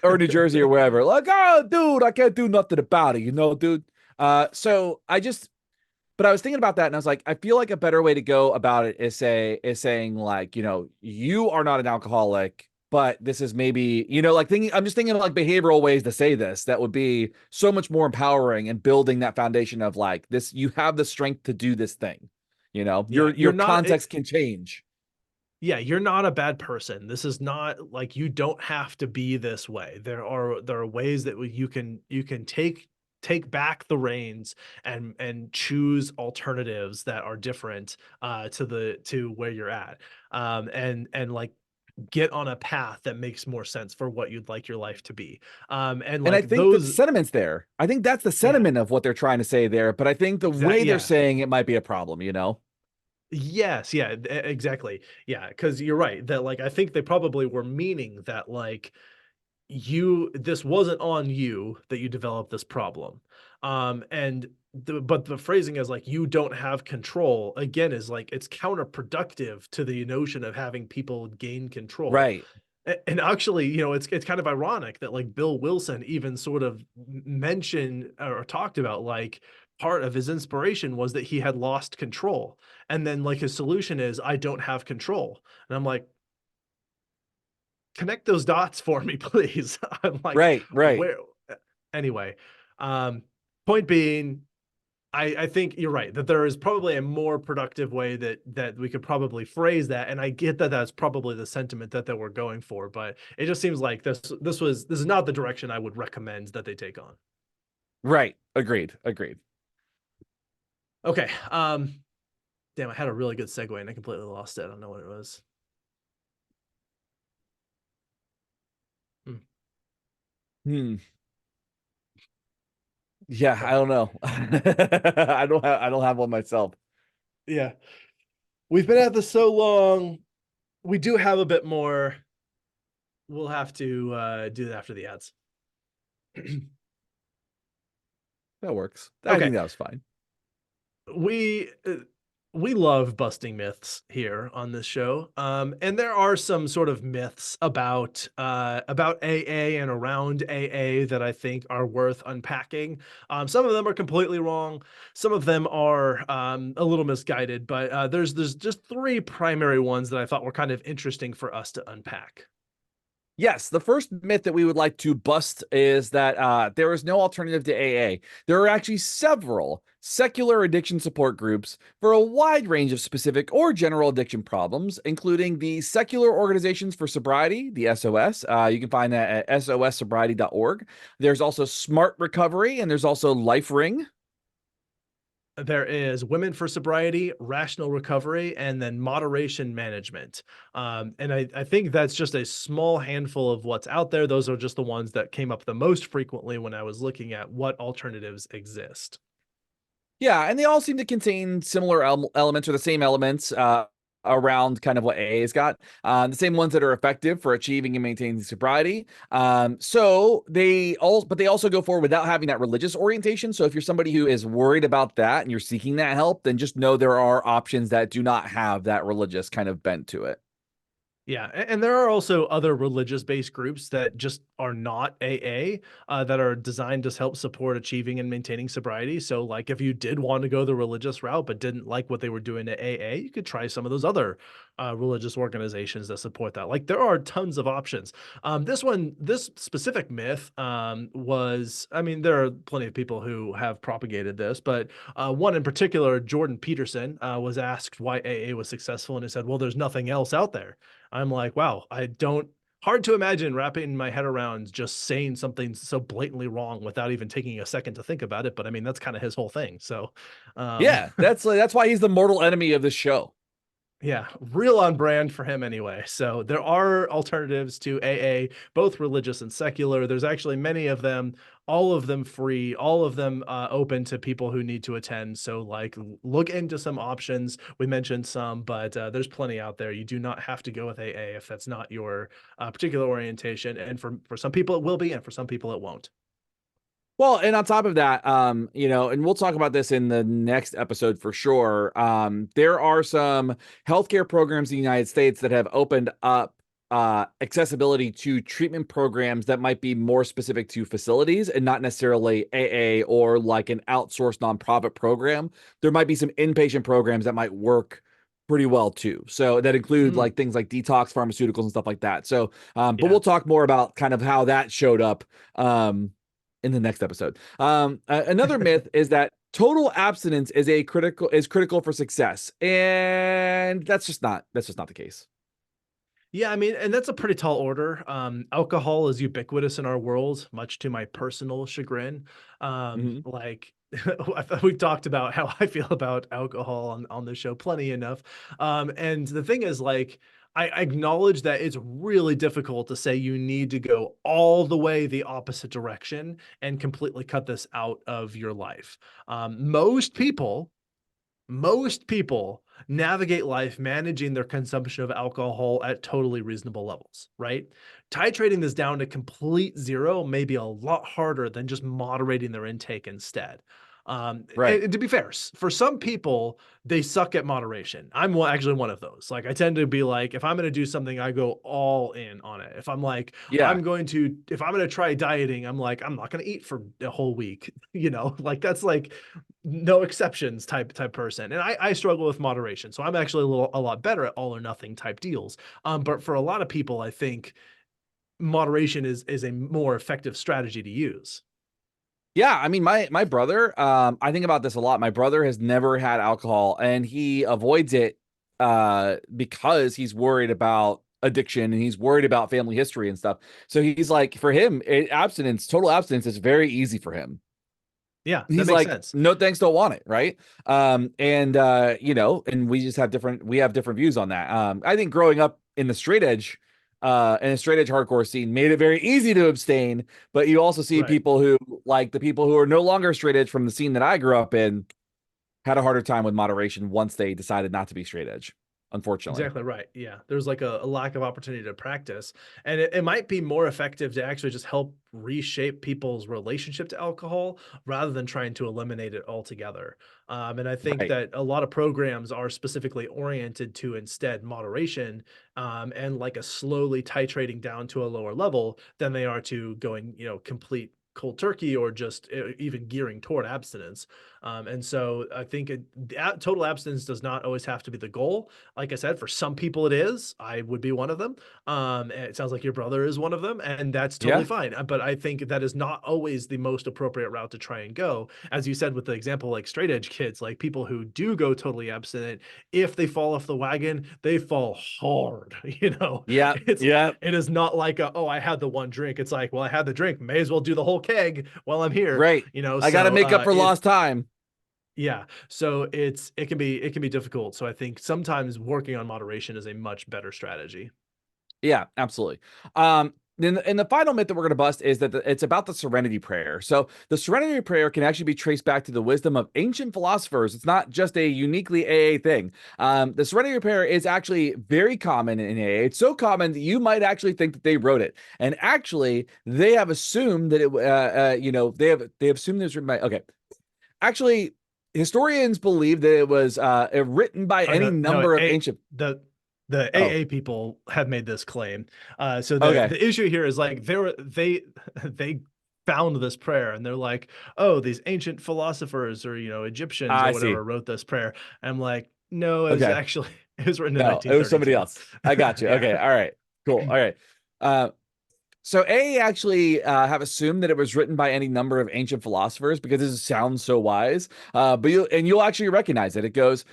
or New yeah. Jersey or wherever. Like, oh, dude, I can't do nothing about it, dude. So but I was thinking about that and I was like, I feel like a better way to go about it is saying like, you are not an alcoholic, but this is maybe, like thinking, I'm just thinking of like behavioral ways to say this that would be so much more empowering and building that foundation of like this, you have the strength to do this thing. Yeah, Your context can change. yeah, you're not a bad person. This is not like you don't have to be this way. There are ways that you can take back the reins and choose alternatives that are different to where you're at. And like get on a path that makes more sense for what you'd like your life to be. And And I like think that the those sentiment's there. I think that's the yeah, sentiment of what they're trying to say there. But I think the way they're yeah. saying it might be a problem. Yes, yeah, exactly. Yeah, because you're right that like I think they probably were meaning that like this wasn't on you that you developed this problem. And but the phrasing is like, you don't have control, again, is like, it's counterproductive to the notion of having people gain control. Right. And actually, it's kind of ironic that like Bill Wilson even sort of mentioned or talked about like part of his inspiration was that he had lost control. And then like his solution is, I don't have control. And I'm like, connect those dots for me, please. I'm like, Right. Right. where anyway, um, point being, I think you're right that there is probably a more productive way that we could probably phrase that, and I get that that's probably the sentiment that we're going for, but it just seems like this is not the direction I would recommend that they take on. Right. Agreed. Agreed. Okay, damn, I had a really good segue and I completely lost it. I don't know what it was. Hmm. Hmm. Yeah, I don't know. I don't have one myself. Yeah, we've been at this so long. We do have a bit more. We'll have to do that after the ads. That works. I Okay, think that was fine. we we love busting myths here on this show. And there are some sort of myths about AA and around AA that I think are worth unpacking. Some of them are completely wrong, some of them are a little misguided, but there's just three primary ones that I thought were kind of interesting for us to unpack. Yes, the first myth that we would like to bust is that there is no alternative to AA. There are actually several secular addiction support groups for a wide range of specific or general addiction problems, including the Secular Organizations for Sobriety, the SOS. You can find that at sossobriety.org. There's also Smart Recovery, and there's also Life Ring. There is Women for Sobriety, Rational Recovery, and then Moderation Management. And I think that's just a small handful of what's out there. Those are just the ones that came up the most frequently when I was looking at what alternatives exist. Yeah, and they all seem to contain similar elements or the same elements around kind of what AA's got. The same ones that are effective for achieving and maintaining sobriety. But they also go forward without having that religious orientation. So if you're somebody who is worried about that and you're seeking that help, then just know there are options that do not have that religious kind of bent to it. Yeah, and there are also other religious-based groups that just are not AA, that are designed to help support achieving and maintaining sobriety. So, like, if you did want to go the religious route but didn't like what they were doing at AA, you could try some of those other religious organizations that support that. Like, there are tons of options. This specific myth I mean, there are plenty of people who have propagated this, but one in particular, Jordan Peterson, was asked why AA was successful, and he said, "Well, there's nothing else out there." I'm like, wow, hard to imagine wrapping my head around just saying something so blatantly wrong without even taking a second to think about it. But I mean, that's kind of his whole thing. So, um, Yeah, that's why he's the mortal enemy of this show. yeah, real on brand for him anyway. So there are alternatives to AA, both religious and secular. There's actually many of them, all of them free, all of them open to people who need to attend. So like look into some options. We mentioned some, but there's plenty out there. You do not have to go with AA if that's not your particular orientation. And for some people it will be, and for some people it won't. Well, and on top of that, and we'll talk about this in the next episode for sure. There are some healthcare programs in the United States that have opened up accessibility to treatment programs that might be more specific to facilities and not necessarily AA or like an outsourced nonprofit program. There might be some inpatient programs that might work pretty well too. So that include Mm, like things like detox pharmaceuticals and stuff like that. So, but yeah. we'll talk more about kind of how that showed up. In the next episode. Another myth is that total abstinence is critical for success, and that's just not the case. Yeah, I mean, and that's a pretty tall order. Alcohol is ubiquitous in our world, much to my personal chagrin. Mhm. Like we've talked about how I feel about alcohol on the show plenty enough. And the thing is, like, I acknowledge that it's really difficult to say you need to go all the way the opposite direction and completely cut this out of your life. Most people navigate life managing their consumption of alcohol at totally reasonable levels, right? Titrating this down to complete zero may be a lot harder than just moderating their intake instead. Right. And to be fair, for some people, they suck at moderation. Actually one of those. Like I tend to be like, if I'm going to do something, I go all in on it. If I'm like, Yeah. if I'm going to try dieting, I'm like, I'm not going to eat for a whole week, like that's like no exceptions type person. And I struggle with moderation. So I'm actually a lot better at all or nothing type deals. But for a lot of people, I think moderation is a more effective strategy to use. Yeah, I mean, my brother, I think about this a lot. My brother has never had alcohol, and he avoids it because he's worried about addiction and he's worried about family history and stuff. So he's like, for him, total abstinence is very easy for him. Yeah, that He's makes like, sense. no thanks, don't want it, right? And and we just have different views on that. I think growing up in the straight edge hardcore scene made it very easy to abstain, but you also see Right. people who, like the people who are no longer straight edge from the scene that I grew up in, had a harder time with moderation once they decided not to be straight edge, unfortunately. Exactly right. Yeah. There's like a lack of opportunity to practice. And it might be more effective to actually just help reshape people's relationship to alcohol rather than trying to eliminate it altogether. And I think Right. that a lot of programs are specifically oriented to instead moderation and like a slowly titrating down to a lower level than they are to going, complete cold turkey or just even gearing toward abstinence. And so I think total abstinence does not always have to be the goal. Like I said, for some people it is. I would be one of them. And it sounds like your brother is one of them, and that's totally Yeah. fine. But I think that is not always the most appropriate route to try and go. As you said with the example, like straight edge kids, like people who do go totally abstinent, if they fall off the wagon, they fall hard. Yeah. It's Yeah. it is not like oh, I had the one drink. It's like, well, I had the drink, may as well do the whole keg while I'm here. Right. I got to So make up for lost time. yeah. So it can be difficult. So I think sometimes working on moderation is a much better strategy. Yeah, absolutely. Then and the final myth that we're going to bust is that it's about the Serenity Prayer. So the Serenity Prayer can actually be traced back to the wisdom of ancient philosophers. It's not just a uniquely AA thing. The Serenity Prayer is actually very common in AA. It's so common that you might actually think that they wrote it, and actually they have assumed that they have assumed it was written by. Okay, actually, historians believe that it was written by Oh any no, no, number of ancient. the Oh, AA people have made this claim. So the okay. the issue here is like they found this prayer and they're like, oh, these ancient philosophers or Egyptians or I see. whatever wrote this prayer. I'm like, no, it was Okay. actually it was written in No, it was somebody 1932. else. I got you. Yeah. Okay. All right. Cool. All right. Uh, so A actually have assumed that it was written by any number of ancient philosophers because it sounds so wise. But you'll actually recognize it. It goes,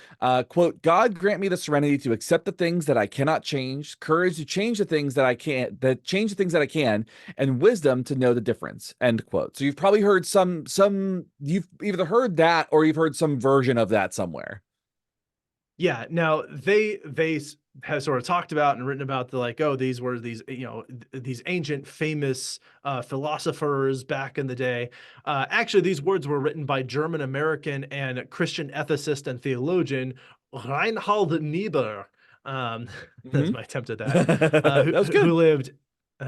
quote, God grant me the serenity to accept the things that I cannot change, courage to change the things that I can't, that change the things that I can, and wisdom to know the difference. End quote. So you've probably heard you've either heard that or you've heard some version of that somewhere. Yeah, now they have sort of talked about and written about the like, oh, these were these ancient famous philosophers back in the day. Actually, these words were written by German American and Christian ethicist and theologian Reinhold Niebuhr. That's Hmm. my attempt at that. That was Who good. lived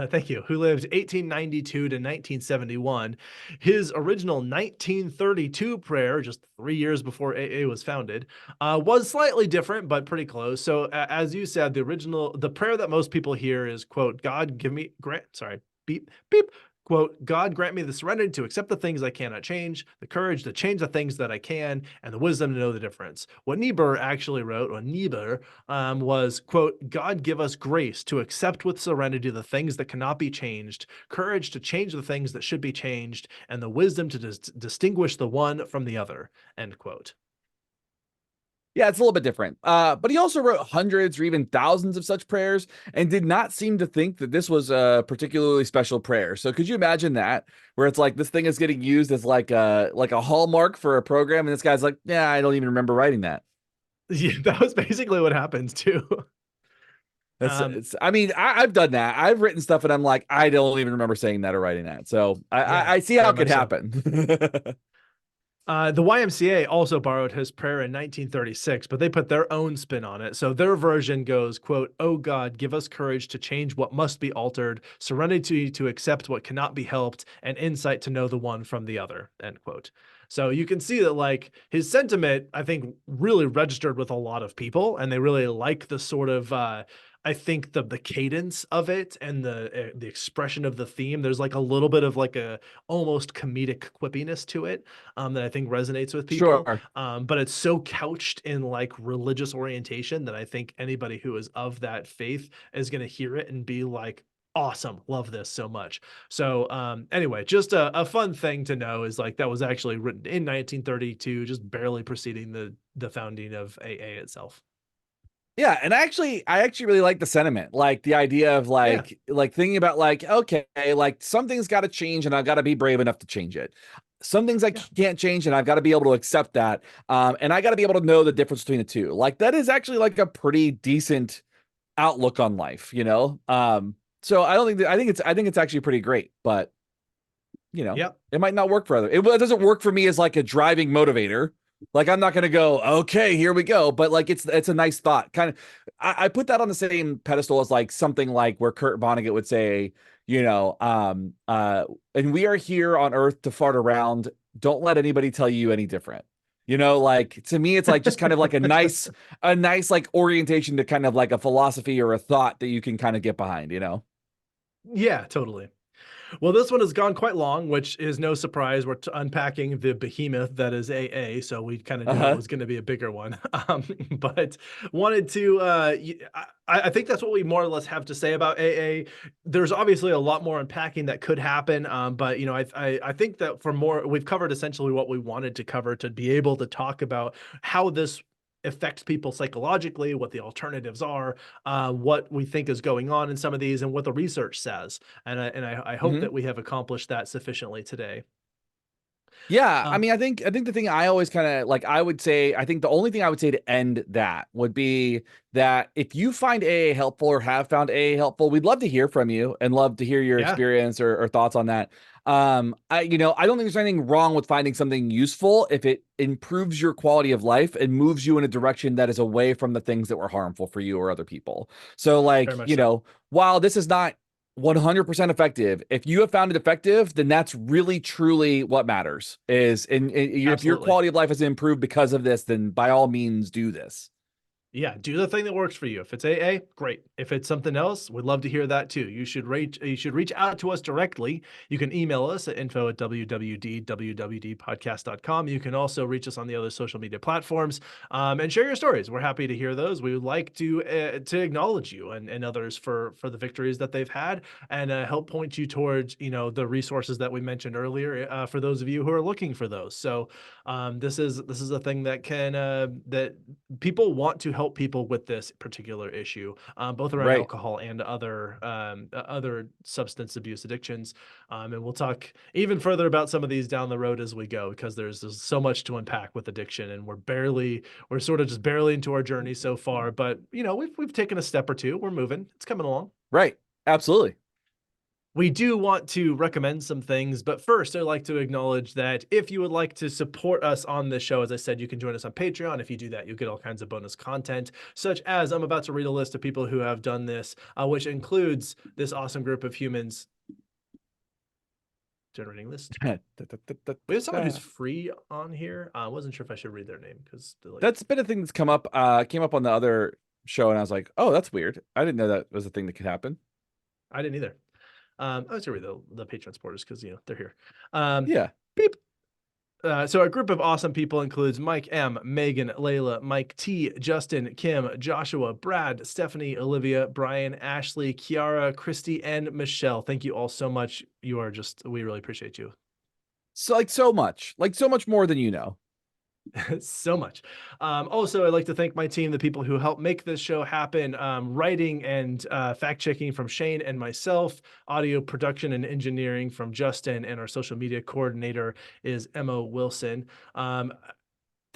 thank you. Who lived 1892 to 1971. His original 1932 prayer, just 3 years before AA was founded, was slightly different, but pretty close. So, as you said, the prayer that most people hear is, quote, God give me, grant, sorry, beep, beep, quote, God grant me the serenity to accept the things I cannot change, the courage to change the things that I can, and the wisdom to know the difference. What Niebuhr actually wrote, or Niebuhr, was, quote, God give us grace to accept with serenity the things that cannot be changed, courage to change the things that should be changed, and the wisdom to distinguish the one from the other, end quote. Yeah, it's a little bit different. But he also wrote hundreds or even thousands of such prayers and did not seem to think that this was a particularly special prayer. So could you imagine that, where it's like this thing is getting used as like a hallmark for a program, and this guy's like, yeah, I don't even remember writing that. Yeah, that was basically what happens too. Um, I mean, I've done that. I've written stuff and I'm like, I don't even remember saying that or writing that. So I yeah, I see how very it could much so. happen. The YMCA also borrowed his prayer in 1936, but they put their own spin on it. So their version goes, quote, "Oh God, give us courage to change what must be altered, serenity to accept what cannot be helped, and insight to know the one from the other," end quote. So you can see that like his sentiment, I think, really registered with a lot of people, and they really like the sort of I think the cadence of it and the expression of the theme. There's like a little bit of like a almost comedic quippiness to it, that I think resonates with people. Sure. But it's so couched in like religious orientation that I think anybody who is of that faith is going to hear it and be like, awesome, love this so much. So anyway, just a fun thing to know is like that was actually written in 1932, just barely preceding the founding of AA itself. Yeah, and I actually really like the sentiment, like the idea of Yeah, like thinking about like, okay, like something's got to change and I've got to be brave enough to change it. Some things I yeah, can't change and I've got to be able to accept that. And I got to be able to know the difference between the two. Like that is actually like a pretty decent outlook on life, you know? So I don't think that, I think it's actually pretty great, but you know, yep. it might not work for other. It doesn't work for me as like a driving motivator. Like I'm not gonna go, okay, here we go. But like it's a nice thought. Kind of, I put that on the same pedestal as like something like where Kurt Vonnegut would say, you know, and we are here on Earth to fart around. Don't let anybody tell you any different. You know, like to me, it's like just kind of like a nice like orientation to kind of like a philosophy or a thought that you can kind of get behind. You know. Yeah, totally. Well, this one has gone quite long, which is no surprise. We're unpacking the behemoth that is AA, so we kind of Uh knew it huh. was going to be a bigger one. But wanted to, I think that's what we more or less have to say about AA. There's obviously a lot more unpacking that could happen, but I think that for more, we've covered essentially what we wanted to cover to be able to talk about how this affects people psychologically, what the alternatives are, what we think is going on in some of these, and what the research says. And I hope Hmm. that we have accomplished that sufficiently today. Yeah, I Um, mean, I think the thing I always kind of like, I would say, I think the only thing I would say to end that would be that if you find AA helpful or have found AA helpful, we'd love to hear from you and love to hear your yeah, experience or thoughts on that. I don't think there's anything wrong with finding something useful if it improves your quality of life and moves you in a direction that is away from the things that were harmful for you or other people. So, very like, much so. while this is not 100% effective. If you have found it effective, then that's really truly what matters. If your Absolutely. quality of life has improved because of this, then by all means do this. Yeah, do the thing that works for you. If it's AA, great. If it's something else, we'd love to hear that too. You should reach out to us directly. You can email us at info@wwd.wwdpodcast.com. You can also reach us on the other social media platforms, and share your stories. We're happy to hear those. We would like to acknowledge you and others for the victories that they've had, and help point you towards the resources that we mentioned earlier, for those of you who are looking for those. So this is a thing that can that people want to help people with this particular issue, both around Right. alcohol and other substance abuse addictions. And we'll talk even further about some of these down the road as we go, because there's so much to unpack with addiction, and we're sort of just barely into our journey so far. But we've taken a step or two. We're moving. It's coming along. Right. Absolutely. We do want to recommend some things, but first, I'd like to acknowledge that if you would like to support us on this show, as I said, you can join us on Patreon. If you do that, you'll get all kinds of bonus content, such as I'm about to read a list of people who have done this, which includes this awesome group of humans. Generating list. We have someone who's free on here. I wasn't sure if I should read their name because That's been a thing that's come up. Came up on the other show, and I was like, oh, that's weird. I didn't know that was a thing that could happen. I didn't either. I was gonna read the Patreon supporters because they're here. Um, Yeah. beep. So our group of awesome people includes Mike M, Megan, Layla, Mike T, Justin, Kim, Joshua, Brad, Stephanie, Olivia, Brian, Ashley, Kiara, Christy, and Michelle. Thank you all so much. We really appreciate you So like so much more than you know. so much. Also, I'd like to thank my team, the people who helped make this show happen. Writing and fact checking from Shane and myself, audio production and engineering from Justin, and our social media coordinator is Emma Wilson.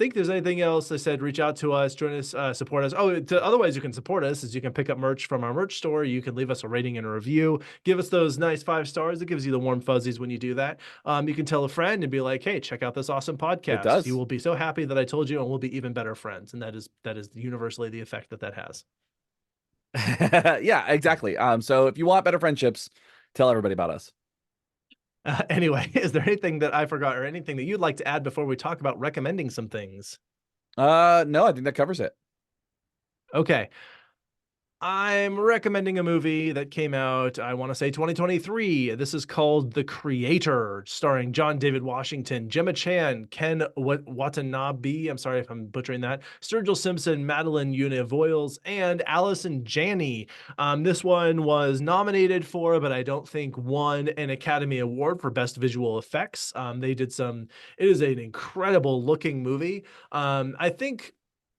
think there's anything else. I said, reach out to us, join us, support us. Oh, otherwise you can support us is you can pick up merch from our merch store. You can leave us a rating and a review. Give us those nice 5 stars. It gives you the warm fuzzies when you do that. You can tell a friend and be like, hey, check out this awesome It podcast. You does. will be so happy that I told you, and we'll be even better friends. And that is universally the effect that that has. Yeah, exactly. So if you want better friendships, tell everybody about us. Anyway, is there anything that I forgot or anything that you'd like to add before we talk about recommending some things? No, I think that covers it. Okay. I'm recommending a movie that came out, I want to say 2023. This is called The Creator, starring John David Washington, Gemma Chan, Ken Watanabe, I'm sorry if I'm butchering that, Sturgill Simpson, Madeline Voiles, and Allison Janney. This one was nominated for, but I don't think won an Academy Award for Best Visual Effects. They did some, it is an incredible looking movie. I think,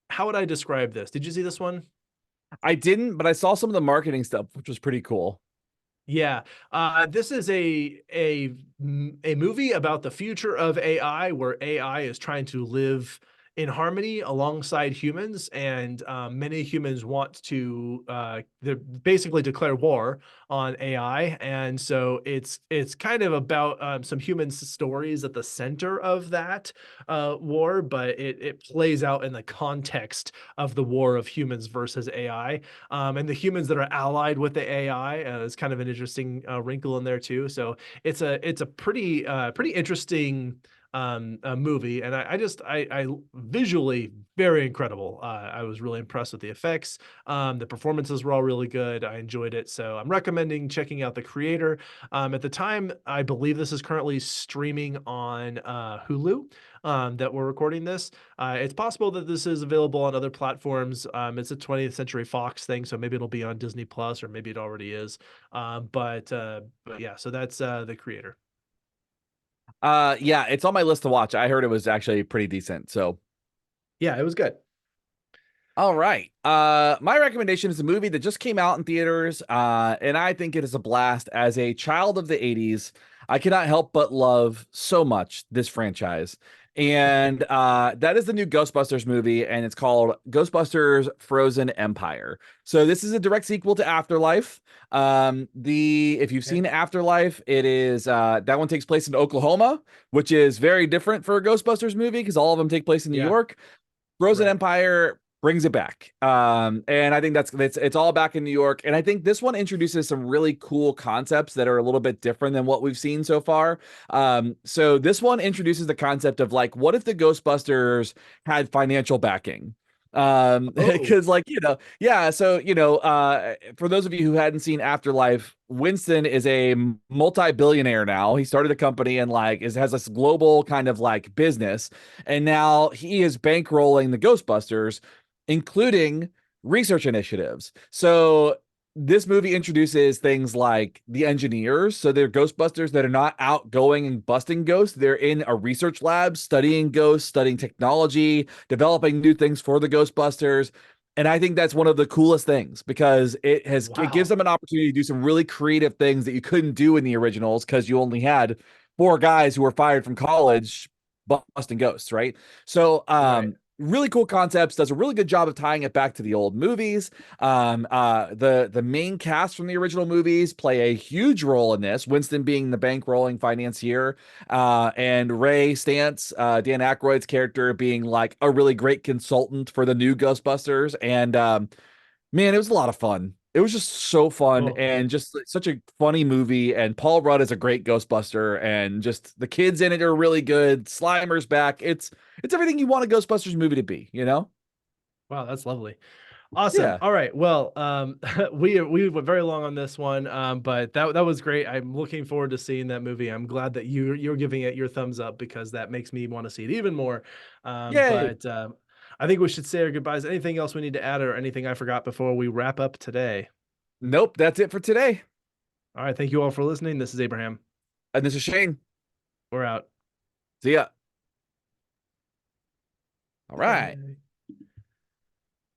how would I describe this? Did you see this one? I didn't, but I saw some of the marketing stuff, which was pretty cool. Yeah, this is a movie about the future of AI, where AI is trying to live in harmony alongside humans, and many humans want to basically declare war on AI, and so it's kind of about some human stories at the center of that war, but it plays out in the context of the war of humans versus AI, and the humans that are allied with the AI is kind of an interesting wrinkle in there too. So it's a pretty interesting movie, and I visually very incredible. I was really impressed with the effects. The performances were all really good. I enjoyed it, so I'm recommending checking out The Creator. At the time, I believe this is currently streaming on Hulu. That we're recording this. It's possible that this is available on other platforms. It's a 20th Century Fox thing, so maybe it'll be on Disney Plus, or maybe it already is. But yeah, so that's The Creator. Yeah, it's on my list to watch. I heard it was actually pretty decent. So, Yeah, it was good. all right. My recommendation is a movie that just came out in theaters, and I think it is a blast. As a child of the 80s, I cannot help but love so much this franchise. And that is the new Ghostbusters movie, and it's called Ghostbusters Frozen Empire. So this is a direct sequel to Afterlife. The if you've Okay. seen Afterlife, it is that one takes place in Oklahoma, which is very different for a Ghostbusters movie because all of them take place in New Yeah, York. Frozen right. Empire brings it back. And I think it's all back in New York. And I think this one introduces some really cool concepts that are a little bit different than what we've seen so far. So this one introduces the concept of like, what if the Ghostbusters had financial backing? Oh, Because like, yeah, so for those of you who hadn't seen Afterlife, Winston is a multi-billionaire now. He started a company and like has this global kind of like business, and now he is bankrolling the Ghostbusters, including research initiatives. So this movie introduces things like the engineers. So they're Ghostbusters that are not out going and busting ghosts. They're in a research lab studying ghosts, studying technology, developing new things for the Ghostbusters. And I think that's one of the coolest things because it gives wow. them an opportunity to do some really creative things that you couldn't do in the originals because you only had four guys who were fired from college busting ghosts, right? So Right. really cool concepts, does a really good job of tying it back to the old movies. The main cast from the original movies play a huge role in this, Winston being the bankrolling financier, and Ray Stantz, Dan Aykroyd's character, being like a really great consultant for the new Ghostbusters. And man, it was a lot of fun. It was just so fun Cool. and just such a funny movie. And Paul Rudd is a great Ghostbuster, and just the kids in it are really good. Slimer's back. It's everything you want a Ghostbusters movie to be, you know? Wow, that's lovely. Awesome. Yeah. All right. Well, we went very long on this one, but that was great. I'm looking forward to seeing that movie. I'm glad that you're giving it your thumbs up because that makes me want to see it even more. Yay. But I think we should say our goodbyes. Anything else we need to add, or anything I forgot before we wrap up today? Nope, that's it for today. All right. Thank you all for listening. This is Abraham. And this is Shane. We're out. See ya. All right. Yay.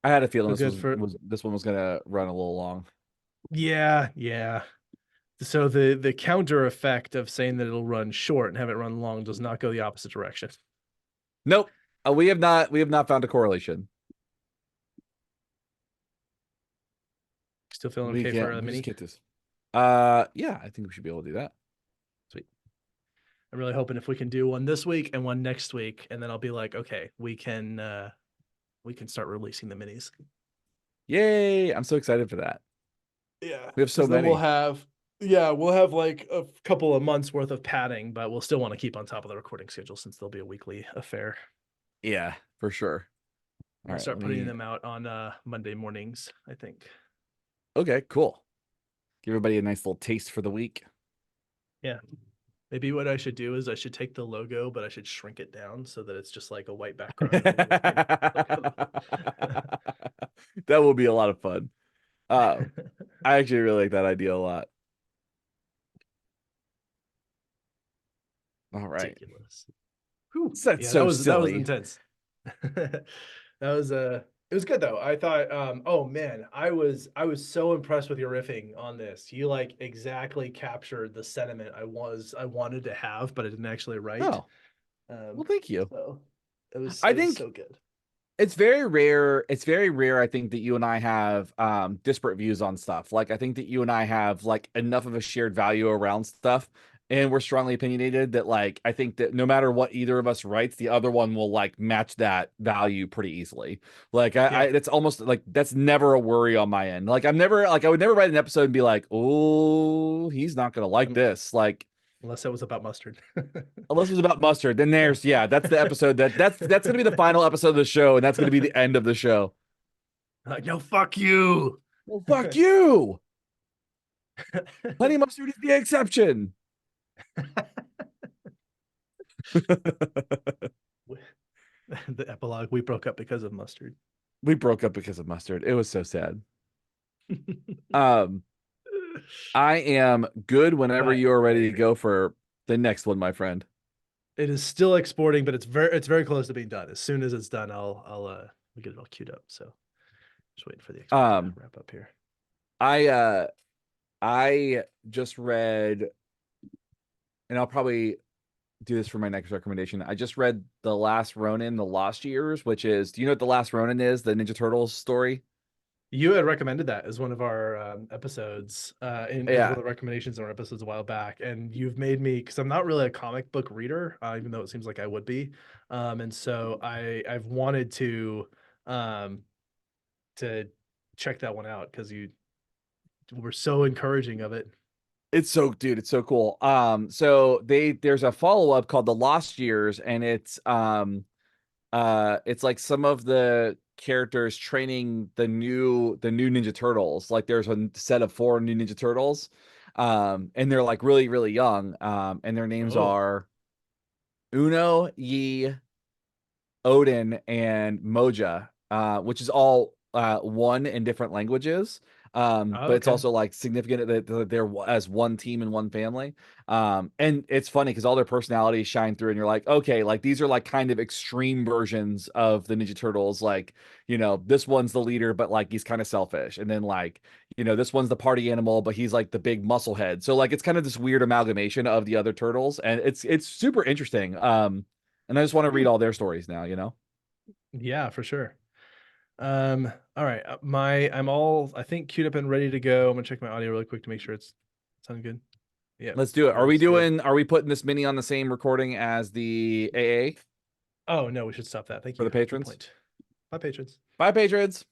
I had a feeling We're good for. this one was gonna run a little long. Yeah, yeah. So the counter effect of saying that it'll run short and have it run long does not go the opposite direction. Nope. We have not found a correlation. Still feeling We okay can't for a we mini? just get this. Yeah, I think we should be able to do that. Sweet. I'm really hoping if we can do one this week and one next week, and then I'll be like, okay, we can start releasing the minis. Yay! I'm so excited for that. Yeah. We have so 'Cause then many. we'll have like a couple of months worth of padding, but we'll still want to keep on top of the recording schedule since there'll be a weekly affair. Yeah, for sure. All We'll right, start putting them out on Monday mornings, I think. Okay, cool. Give everybody a nice little taste for the week. Yeah. Maybe what I should do is I should take the logo, but I should shrink it down so that it's just like a white background. That will be a lot of fun. I actually really like that idea a lot. All right. Ridiculous. That's Yeah, so that was silly. intense. That was it was good though. I thought oh man, I was so impressed with your riffing on this. You like exactly captured the sentiment I wanted to have, but I didn't actually write. Oh, well, thank you. So I it was think so good. it's very rare. It's very rare, I think, that you and I have disparate views on stuff. Like, I think that you and I have like enough of a shared value around stuff, and we're strongly opinionated that like I think that no matter what either of us writes, the other one will like match that value pretty easily. Like I that's almost like that's never a worry on my end. Like I'm never like I would never write an episode and be like, oh, he's not gonna like this. Like Unless it was about mustard. unless it was about mustard, then there's that's the episode that's gonna be the final episode of the show, and that's gonna be the end of the show. Like, no, fuck you. Well, fuck you. Honey mustard is the exception. The epilogue, we broke up because of mustard. We broke up because of mustard. It was so sad. I am good whenever you are ready to go for the next one, my friend. It is still exporting, but it's very close to being done. As soon as it's done, I'll get it all queued up. So just waiting for the export to wrap up here. I just read, and I'll probably do this for my next recommendation. I just read The Last Ronin, The Lost Years, which is, do you know what The Last Ronin is? The Ninja Turtles story? You had recommended that as one of our episodes in one of the recommendations in our episodes a while back, and you've made me, because I'm not really a comic book reader, even though it seems like I would be, and so I've wanted to check that one out because you were so encouraging of it. It's so, dude, it's so cool. So there's a follow-up called The Lost Years, and it's like some of the characters training the new Ninja Turtles. Like there's a set of 4 new Ninja Turtles, and they're like really, really young. And their names are Uno, Yi, Odin, and Moja, which is all one in different languages. But it's also like significant that they're as one team and one family. And it's funny because all their personalities shine through, and you're like, okay, like these are like kind of extreme versions of the Ninja Turtles. Like, this one's the leader, but like he's kind of selfish. And then like, this one's the party animal, but he's like the big muscle head. So like it's kind of this weird amalgamation of the other turtles, and it's super interesting. And I just want to read all their stories now, Yeah, for sure. All right. I'm all, I think, queued up and ready to go. I'm gonna check my audio really quick to make sure it's sounding good. Yeah. Let's do it. Are we putting this mini on the same recording as the AA? Oh no, we should stop that. Thank you for the patrons. Bye, patrons. Bye, patrons.